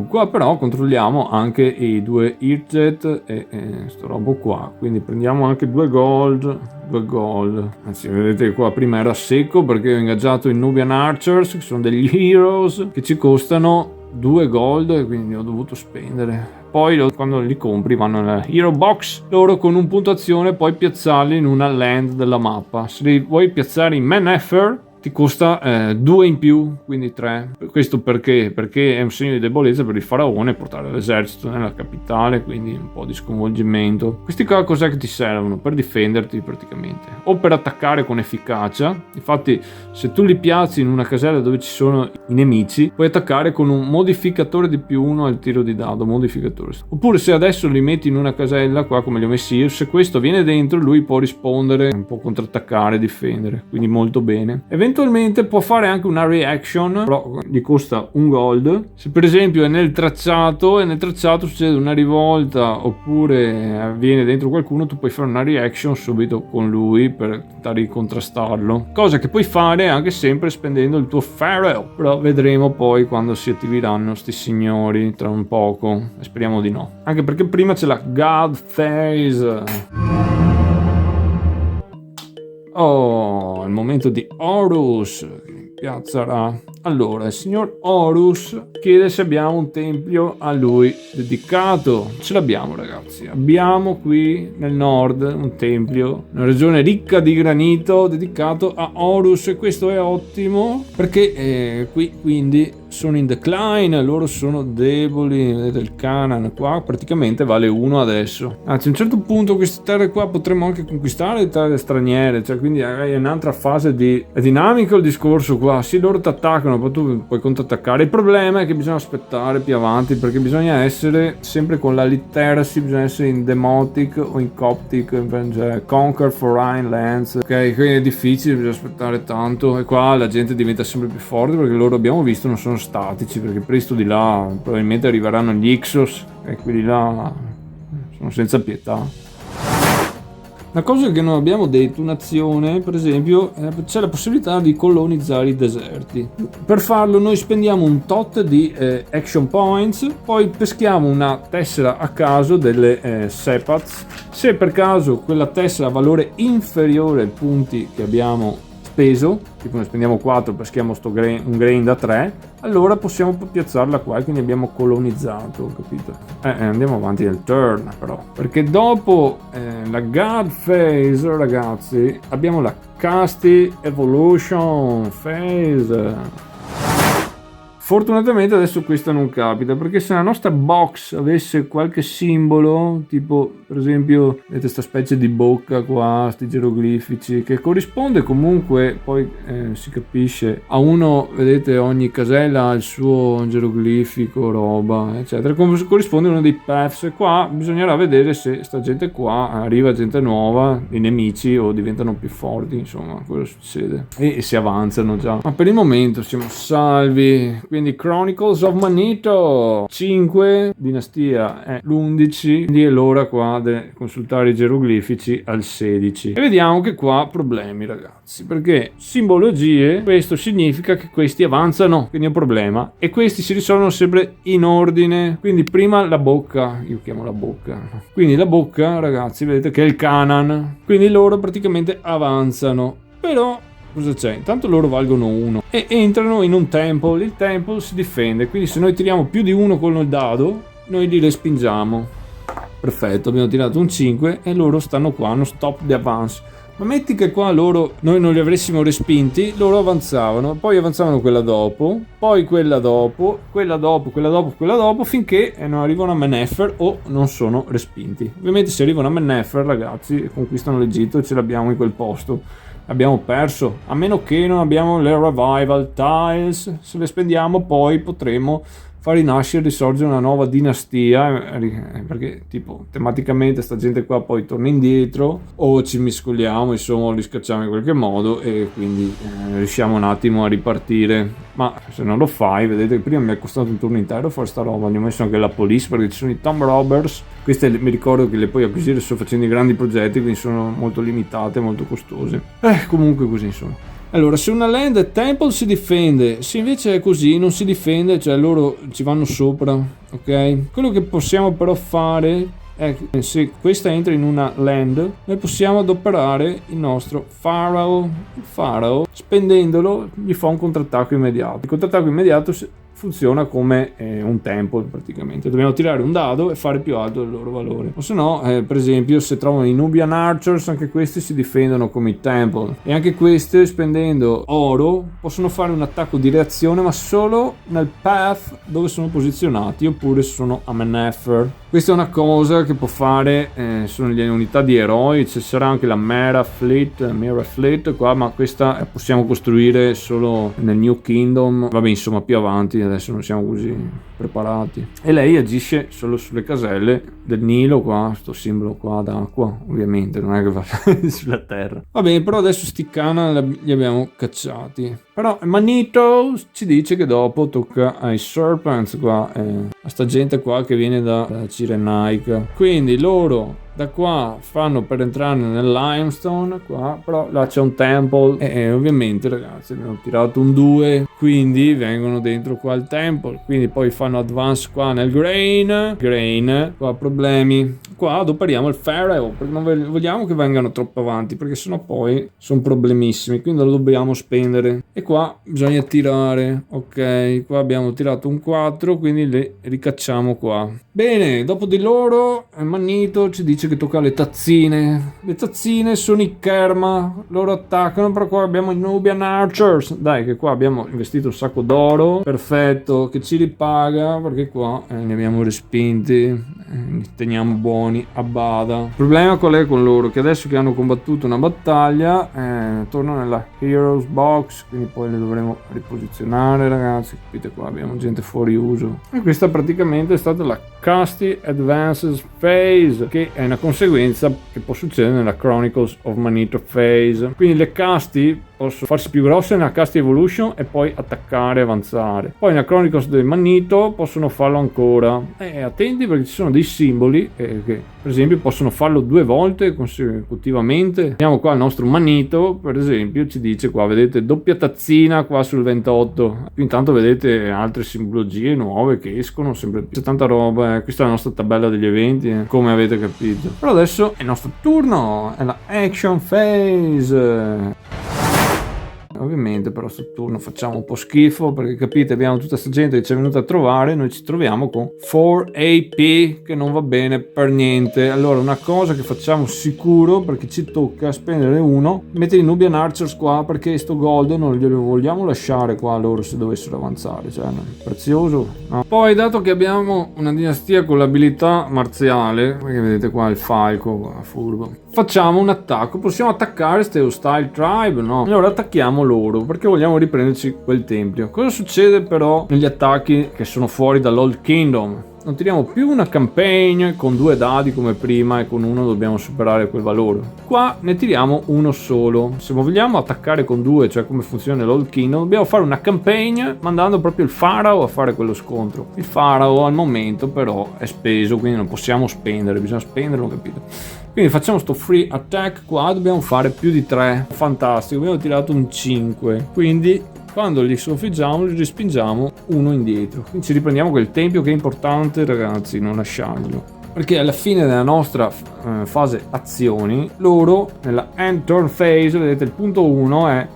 Qua però controlliamo anche i 2 Earthjet e sto robo qua, quindi prendiamo anche 2 gold. Anzi, vedete qua prima era secco perché ho ingaggiato i Nubian Archers, che sono degli heroes che ci costano 2 gold e quindi ho dovuto spendere. Poi quando li compri vanno nella Hero Box, loro con un punto azione puoi piazzarli in una land della mappa. Se li vuoi piazzare in Mennefer ti costa 2 in più, quindi 3. Questo perché? Perché è un segno di debolezza per il faraone portare l'esercito nella capitale, quindi un po' di sconvolgimento. Questi qua cos'è che ti servono? Per difenderti praticamente, o per attaccare con efficacia. Infatti se tu li piazzi in una casella dove ci sono i nemici, puoi attaccare con un modificatore di +1 al tiro di dado, modificatore. Oppure se adesso li metti in una casella qua come li ho messi io, se questo viene dentro lui può rispondere, può contrattaccare, difendere, quindi molto bene. Eventualmente può fare anche una reaction, però gli costa 1 gold. Se per esempio è nel tracciato e nel tracciato succede una rivolta oppure viene dentro qualcuno, tu puoi fare una reaction subito con lui per tentare di contrastarlo, cosa che puoi fare anche sempre spendendo il tuo Pharaoh. Però vedremo poi quando si attiveranno sti signori tra un poco, speriamo di no, anche perché prima c'è la God Phase. Oh, il momento di Horus, piazzerà. Allora, il signor Horus chiede se abbiamo un tempio a lui dedicato. Ce l'abbiamo, ragazzi. Abbiamo qui nel nord un tempio, una regione ricca di granito dedicato a Horus, e questo è ottimo perché qui quindi sono in decline, loro sono deboli. Vedete il Canaan qua praticamente vale 1 adesso. Anzi, a un certo punto queste terre qua potremmo anche conquistare le terre straniere, cioè quindi è un'altra fase di... È dinamico il discorso qua, sì, loro ti attaccano, poi tu puoi contrattaccare. Il problema è che bisogna aspettare più avanti perché bisogna essere sempre con la literacy, bisogna essere in Demotic o in Coptic, cioè Conquer Foreign Lands, ok? Quindi è difficile, bisogna aspettare tanto, e qua la gente diventa sempre più forte perché loro, abbiamo visto, non sono statici, perché presto di là probabilmente arriveranno gli Ixos e quelli là sono senza pietà. Una cosa che non abbiamo detto, un'azione, per esempio, c'è la possibilità di colonizzare i deserti. Per farlo noi spendiamo un tot di action points, poi peschiamo una tessera a caso delle Sepats. Se per caso quella tessera ha valore inferiore ai punti che abbiamo speso, tipo ne spendiamo 4, peschiamo un grain da 3, allora possiamo piazzarla qua, e quindi abbiamo colonizzato, capito? Andiamo avanti nel turn però, perché dopo la God Phase, ragazzi, abbiamo la Caste Evolution Phase. Fortunatamente adesso questo non capita, perché se la nostra box avesse qualche simbolo, tipo per esempio vedete questa specie di bocca qua, sti geroglifici, che corrisponde comunque, poi si capisce, a uno, vedete, ogni casella ha il suo geroglifico, roba, eccetera, corrisponde a uno dei paths, e qua bisognerà vedere se sta gente qua, arriva gente nuova, i nemici, o diventano più forti, insomma, cosa succede, e si avanzano già. Ma per il momento siamo salvi. Quindi Chronicles of Manito 5, dinastia è l'11, quindi è l'ora qua di consultare i geroglifici al 16. E vediamo che qua problemi, ragazzi, perché simbologie, questo significa che questi avanzano, quindi è un problema, e questi si risolvono sempre in ordine. Quindi prima la bocca, io chiamo la bocca, quindi la bocca, ragazzi, vedete che è il Canaan, quindi loro praticamente avanzano, però cosa c'è? Intanto loro valgono 1 e entrano in un temple. Il temple si difende, quindi se noi tiriamo più di 1 con il dado, noi li respingiamo. Perfetto, abbiamo tirato un 5 e loro stanno qua, hanno stop the advance. Ma metti che qua loro, noi non li avessimo respinti, loro avanzavano, poi avanzavano quella dopo, poi quella dopo, quella dopo, quella dopo, quella dopo, finché non arrivano a Mennefer o non sono respinti. Ovviamente se arrivano a Mennefer, ragazzi, conquistano l'Egitto e ce l'abbiamo in quel posto. Abbiamo perso, a meno che non abbiamo le revival tiles. Se le spendiamo poi potremo far rinascere, risorgere una nuova dinastia, perché tipo tematicamente sta gente qua poi torna indietro o ci miscoliamo, insomma li scacciamo in qualche modo e quindi riusciamo un attimo a ripartire. Ma se non lo fai, vedete, prima mi è costato un turno intero fare sta roba, gli ho messo anche la police perché ci sono i tomb robbers, queste mi ricordo che le puoi acquisire solo facendo i grandi progetti, quindi sono molto limitate, molto costose, comunque così insomma. Allora, se una land temple si difende, se invece è così non si difende, cioè loro ci vanno sopra, ok? Quello che possiamo però fare è che se questa entra in una land, noi possiamo adoperare il nostro Pharaoh. Il Pharaoh, spendendolo, gli fa un contrattacco immediato. Il contrattacco immediato funziona come un tempo praticamente. Dobbiamo tirare un dado e fare più alto il loro valore. O se no, per esempio, se trovano i Nubian Archers, anche questi si difendono come i temple. E anche queste, spendendo oro, possono fare un attacco di reazione, ma solo nel path dove sono posizionati, oppure sono a Mennefer. Questa è una cosa che può fare, sono le unità di eroi, ci sarà anche la Mera Fleet qua, ma questa possiamo costruire solo nel New Kingdom, vabbè insomma più avanti, adesso non siamo così preparati. E lei agisce solo sulle caselle del Nilo qua, sto simbolo qua d'acqua, ovviamente non è che va sulla terra. Va bene, però adesso sti cana li abbiamo cacciati. Però Manito ci dice che dopo tocca ai Serpents qua, a sta gente qua che viene da Cirenaica. Quindi loro da qua fanno per entrare nel limestone qua, però là c'è un temple e ovviamente ragazzi abbiamo tirato un 2, quindi vengono dentro qua al temple, quindi poi fanno advance qua nel grain, qua problemi. Qua adoperiamo il Pharaoh perché non vogliamo che vengano troppo avanti, perché sennò poi sono problemissimi, quindi lo dobbiamo spendere. E qua bisogna tirare, ok, qua abbiamo tirato un 4, quindi le ricacciamo qua. Bene, dopo di loro Manito ci dice che tocca le tazzine. Le tazzine sono i Kerma, loro attaccano, però qua abbiamo i Nubian Archers. Dai che qua abbiamo investito un sacco d'oro, perfetto, che ci ripaga, perché qua li abbiamo respinti, li teniamo buoni a bada. Il problema qual è con loro? Che adesso che hanno combattuto una battaglia tornano nella Heroes Box, quindi poi le dovremo riposizionare, ragazzi, capite, qua abbiamo gente fuori uso. E questa praticamente è stata la Casty Advances Phase, che è una conseguenza che può succedere nella Chronicles of Manito Phase. Quindi le casti possono farsi più grosse nella Casty Evolution e poi attaccare e avanzare. Poi nella Chronicles del Manito possono farlo ancora. Attenti perché ci sono dei simboli che per esempio possono farlo 2 volte consecutivamente. Andiamo qua al nostro Manito, per esempio ci dice qua, vedete, doppia tazzina qua sul 28. Intanto vedete altre simbologie nuove che escono sempre più. C'è tanta roba, questa è la nostra tabella degli eventi, come avete capito. Però adesso è il nostro turno, è la Action Phase. Ovviamente però sto turno facciamo un po' schifo, perché capite, abbiamo tutta questa gente che ci è venuta a trovare, noi ci troviamo con 4 AP che non va bene per niente. Allora una cosa che facciamo sicuro, perché ci tocca spendere uno, mettere i Nubian Archers qua, perché sto gold non glielo vogliamo lasciare qua loro se dovessero avanzare, cioè prezioso, no? Poi dato che abbiamo una dinastia con l'abilità marziale, perché vedete qua il falco qua, furbo, facciamo un attacco, possiamo attaccare ste hostile tribe, no? Allora attacchiamo loro perché vogliamo riprenderci quel tempio. Cosa succede però negli attacchi che sono fuori dall'Old Kingdom? Non tiriamo più una campagna con 2 dadi come prima e con uno dobbiamo superare quel valore. Qua ne tiriamo uno solo. Se vogliamo attaccare con 2, cioè come funziona l'Old Kingdom, dobbiamo fare una campagna mandando proprio il Farao a fare quello scontro. Il Farao al momento però è speso, quindi non possiamo spendere, bisogna spenderlo, capito? Quindi facciamo sto free attack qua, dobbiamo fare più di 3. Fantastico, abbiamo tirato un 5, quindi quando li sconfiggiamo li respingiamo uno indietro, quindi ci riprendiamo quel tempio che è importante, ragazzi, non lasciarlo, perché alla fine della nostra fase azioni loro nella end turn phase, vedete il punto 1 è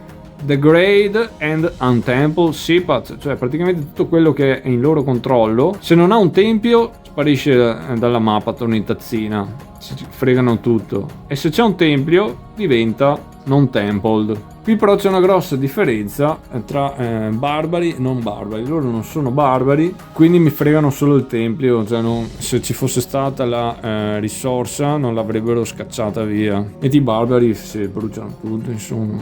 Degrade and Untemple Sipat, cioè praticamente tutto quello che è in loro controllo, se non ha un tempio sparisce dalla mappa, torna in tazzina, si fregano tutto, e se c'è un tempio diventa non templed. Qui però c'è una grossa differenza tra barbari e non barbari. Loro non sono barbari, quindi mi fregano solo il tempio, cioè se ci fosse stata la risorsa non l'avrebbero scacciata via. E i barbari si bruciano tutto, insomma,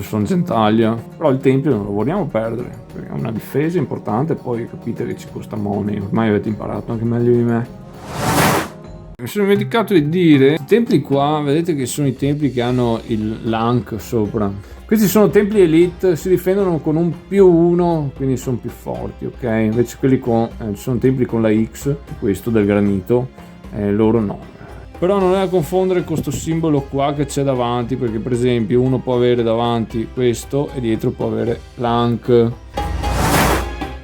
sono gentaglia. Però il tempio non lo vogliamo perdere, perché è una difesa importante, poi capite che ci costa money, ormai avete imparato anche meglio di me. Mi sono dimenticato di dire, i templi qua, vedete che sono i templi che hanno il Lank sopra. Questi sono templi elite, si difendono con un +1, quindi sono più forti, ok? Invece quelli con, ci sono templi con la X, questo del granito, loro no. Però non è da confondere con questo simbolo qua che c'è davanti, perché per esempio uno può avere davanti questo e dietro può avere Lank.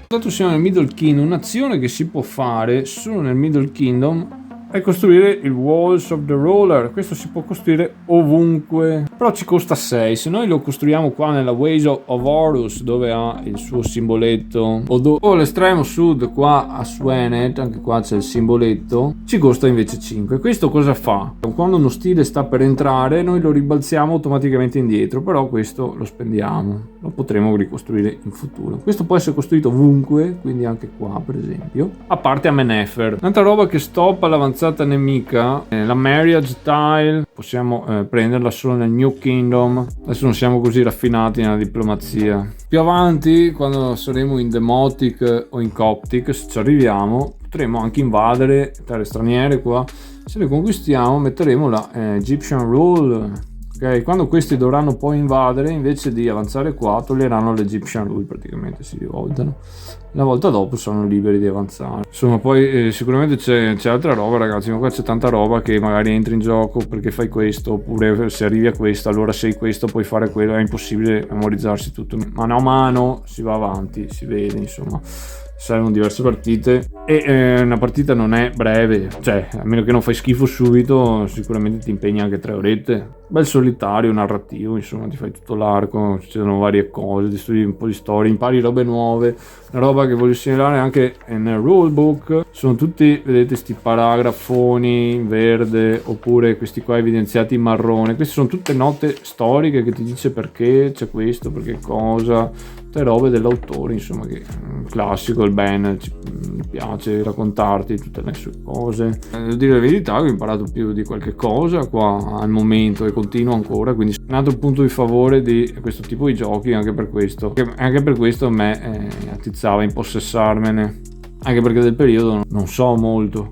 Dato siamo nel Middle Kingdom, un'azione che si può fare solo nel Middle Kingdom è costruire il Walls of the Roller. Questo si può costruire ovunque, però ci costa 6. Se noi lo costruiamo qua nella Ways of Horus, dove ha il suo simboletto, o all'estremo sud qua a Swenet, anche qua c'è il simboletto, ci costa invece 5. Questo cosa fa? Quando uno stile sta per entrare noi lo ribalziamo automaticamente indietro, però questo lo spendiamo, lo potremo ricostruire in futuro. Questo può essere costruito ovunque, quindi anche qua per esempio, a parte a Menefer. Un'altra roba che stoppa l'avanzata nemica, la Marriage Tile, possiamo prenderla solo nel New Kingdom. Adesso non siamo così raffinati nella diplomazia. Più avanti, quando saremo in Demotic o in Coptic, se ci arriviamo, potremo anche invadere terre straniere qua. Se le conquistiamo metteremo la Egyptian Rule. Okay, quando questi dovranno poi invadere, invece di avanzare qua, toglieranno l'Egyptian Rule, praticamente si rivoltano. La volta dopo sono liberi di avanzare. Insomma, poi sicuramente c'è altra roba, ragazzi, ma qua c'è tanta roba che magari entri in gioco perché fai questo, oppure se arrivi a questo, allora sei questo, puoi fare quello, è impossibile memorizzarsi tutto. Mano a mano si va avanti, si vede, insomma. Servono diverse partite e una partita non è breve, cioè a meno che non fai schifo subito sicuramente ti impegni anche 3 orette. Bel solitario, narrativo, insomma, ti fai tutto l'arco, ci sono varie cose, studi un po' di storia, impari robe nuove. Una roba che voglio segnalare anche nel rulebook sono tutti, vedete, sti paragrafoni in verde oppure questi qua evidenziati in marrone. Queste sono tutte note storiche che ti dice perché c'è questo, perché cosa, tutte robe dell'autore, insomma, che classico, il Ben ci piace raccontarti tutte le sue cose. Devo dire la verità che ho imparato più di qualche cosa qua al momento e continuo ancora, quindi un altro punto di favore di questo tipo di giochi, anche per questo a me attizzava impossessarmene, anche perché del periodo non so molto.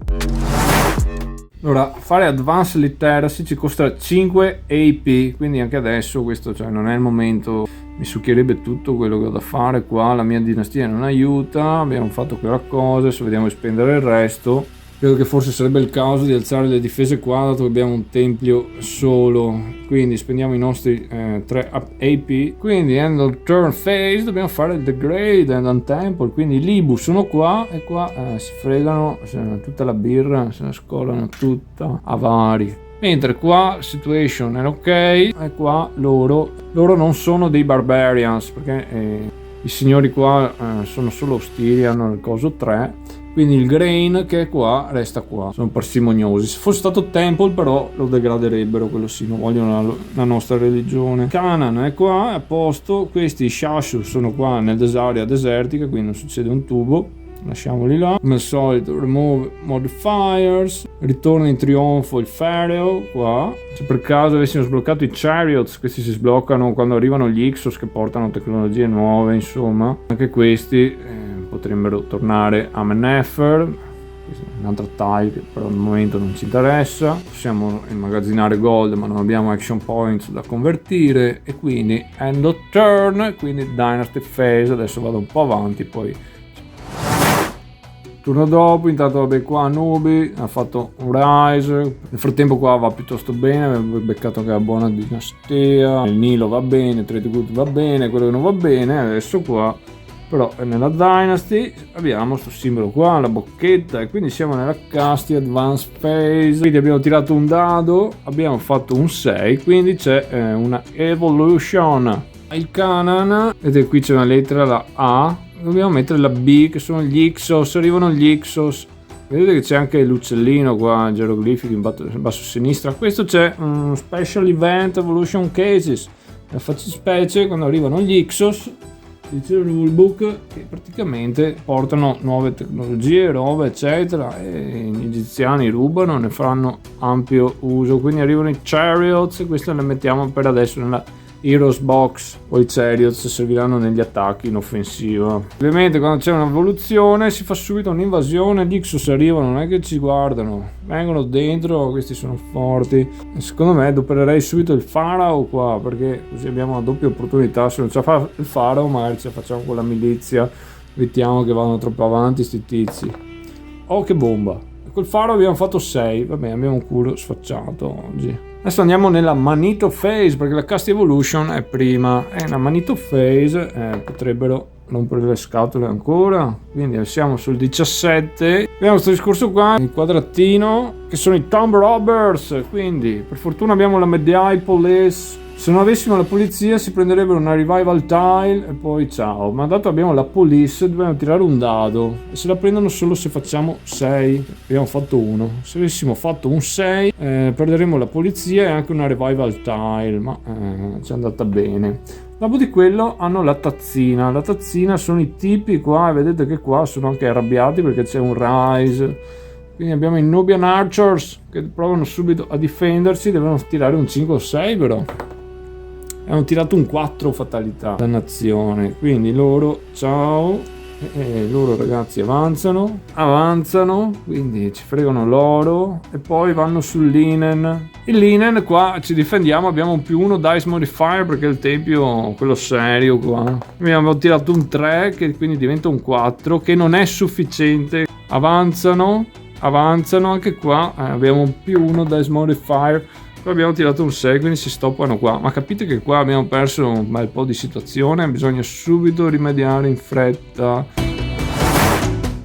Allora, fare Advanced Literacy ci costa 5 AP, quindi anche adesso questo, cioè, non è il momento. Mi succhierebbe tutto quello che ho da fare qua, la mia dinastia non aiuta, abbiamo fatto quella cosa, adesso vediamo di spendere il resto. Credo che forse sarebbe il caso di alzare le difese qua, dato che abbiamo un tempio solo, quindi spendiamo i nostri 3 AP. Quindi end of turn phase dobbiamo fare il Degrade and Untemple, quindi i Libu sono qua e qua si fregano tutta la birra, se la scolano tutta a vari. mentre qua situation è ok, e qua loro non sono dei barbarians, perché i signori qua sono solo ostili, hanno il coso 3, quindi il grain che è qua resta qua, sono parsimoniosi. Se fosse stato temple però lo degraderebbero, quello sì, non vogliono la nostra religione. Canaan è qua, è a posto. Questi Shashu sono qua nell'area desertica, quindi non succede un tubo, lasciamoli là. Come al solito remove modifiers, ritorna in trionfo il Pharaoh qua. Se per caso avessimo sbloccato i chariots, questi si sbloccano quando arrivano gli Ixos che portano tecnologie nuove, insomma anche questi potrebbero tornare a Amenefer. Questa è un'altra tile che però al momento non ci interessa. Possiamo immagazzinare gold ma non abbiamo action points da convertire, e quindi end of turn, quindi dynasty phase. Adesso vado un po' avanti, poi turno dopo. Intanto vabbè, qua Nubi ha fatto un rise, nel frattempo qua va piuttosto bene, abbiamo beccato che ha buona dinastia, il Nilo va bene, Trade Good va bene, quello che non va bene adesso qua però nella Dynasty abbiamo questo simbolo qua, la bocchetta, e quindi siamo nella Casti Advanced Phase. Quindi abbiamo tirato un dado, abbiamo fatto un 6, quindi c'è una Evolution. Il Canaan, vedete qui c'è una lettera, la A, dobbiamo mettere la B, che sono gli Ixos, arrivano gli Ixos. Vedete che c'è anche l'uccellino qua, geroglifico in basso a sinistra. Questo c'è un Special Event Evolution Cases, la fattispecie quando arrivano gli Ixos, dice il rulebook, che praticamente portano nuove tecnologie, robe eccetera, e gli egiziani rubano, ne faranno ampio uso. Quindi arrivano i chariots, queste le mettiamo per adesso nella Heroes Box. Poi i chariots serviranno negli attacchi in offensiva. Ovviamente quando c'è un'evoluzione si fa subito un'invasione, gli Ixos arrivano, non è che ci guardano, vengono dentro, questi sono forti. E secondo me adopererei subito il Farao qua, perché così abbiamo una doppia opportunità. Se non ce la fa il Farao magari ce la facciamo con la milizia, evitiamo che vadano troppo avanti sti tizi. Oh che bomba, col Farao abbiamo fatto 6, vabbè, abbiamo un culo sfacciato oggi. Adesso andiamo nella Manito Phase, perché la Cast Evolution è prima, e la Manito Phase potrebbero rompere le scatole ancora. Quindi siamo sul 17, abbiamo questo discorso qua, il quadratino, che sono i Tomb Robbers. Quindi per fortuna abbiamo la Medieval Police. Se non avessimo la polizia si prenderebbero una revival tile e poi ciao. Ma dato abbiamo la police dobbiamo tirare un dado, e se la prendono solo se facciamo 6. Abbiamo fatto 1. Se avessimo fatto un 6 perderemo la polizia e anche una revival tile, ma ci è andata bene. Dopo di quello hanno la tazzina. La tazzina sono i tipi qua, e vedete che qua sono anche arrabbiati perché c'è un rise. Quindi abbiamo i Nubian Archers che provano subito a difendersi, devono tirare un 5 o 6 però. Hanno tirato un 4 fatalità, dannazione, quindi loro ciao, loro ragazzi avanzano, quindi ci fregano l'oro e poi vanno sul linen. Il linen qua ci difendiamo, abbiamo un +1 dice modifier perché il tempio, quello serio qua, abbiamo tirato un 3 che quindi diventa un 4 che non è sufficiente. Avanzano anche qua, abbiamo un +1 dice modifier. Poi abbiamo tirato un 6, quindi si stoppano qua. Ma capite che qua abbiamo perso un bel po' di situazione, bisogna subito rimediare in fretta.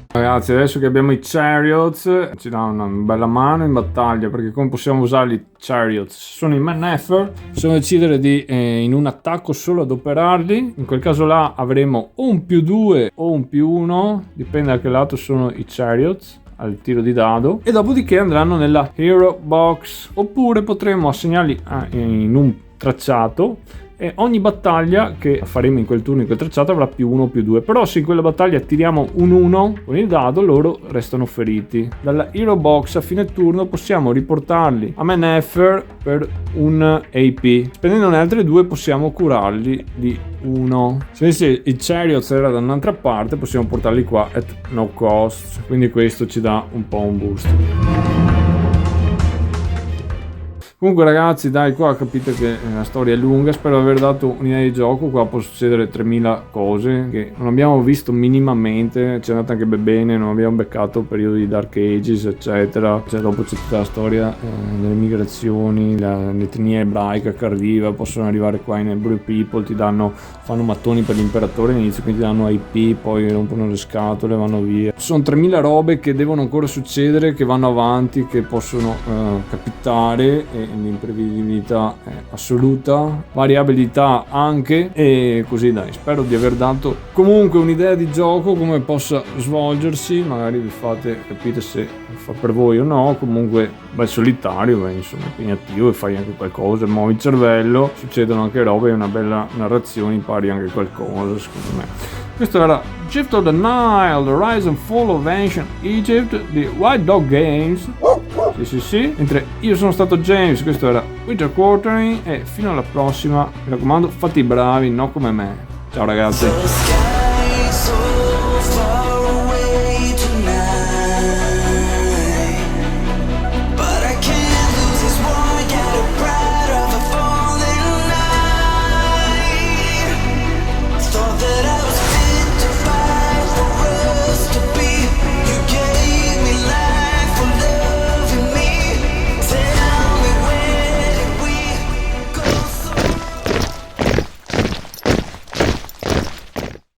Ragazzi, adesso che abbiamo i chariots ci dà una bella mano in battaglia, perché come possiamo usare i chariots? Sono in Amenefer, possiamo decidere di in un attacco solo adoperarli. In quel caso là avremo o un +2 o un +1, dipende da che lato sono i chariots al tiro di dado, e dopodiché andranno nella Hero Box, oppure potremo assegnarli in un tracciato, e ogni battaglia che faremo in quel turno in quel tracciato avrà +1 o +2. Però se in quella battaglia tiriamo un 1 con il dado, loro restano feriti. Dalla Hero Box a fine turno possiamo riportarli a Amenefer per un AP, spendendone altre 2 possiamo curarli di 1. Se il Chariot era da un'altra parte possiamo portarli qua at no cost, quindi questo ci dà un po' un boost. Comunque ragazzi, dai, qua capite che la storia è lunga, spero di aver dato un'idea di gioco. Qua può succedere 3000 cose che non abbiamo visto minimamente, ci è andata anche bene, non abbiamo beccato periodi di Dark Ages eccetera, cioè dopo c'è tutta la storia delle migrazioni, l'etnia ebraica che arriva, possono arrivare qua in Hebrew People, fanno mattoni per l'imperatore all'inizio, quindi ti danno IP, poi rompono le scatole, vanno via. Sono 3000 robe che devono ancora succedere, che vanno avanti, che possono capitare, e l'imprevedibilità è assoluta, variabilità anche, e così dai, spero di aver dato comunque un'idea di gioco, come possa svolgersi, magari vi capite se fa per voi o no. Comunque bel solitario, insomma impegnativo, e fai anche qualcosa, muovi il cervello, succedono anche robe, una bella narrazione, impari anche qualcosa secondo me. Questo era Gift of the Nile, The Rise and Fall of Ancient Egypt di White Dog Games. Sì. Mentre io sono stato James, questo era Winter Quartering, e fino alla prossima, mi raccomando, fate i bravi, no come me. Ciao ragazzi.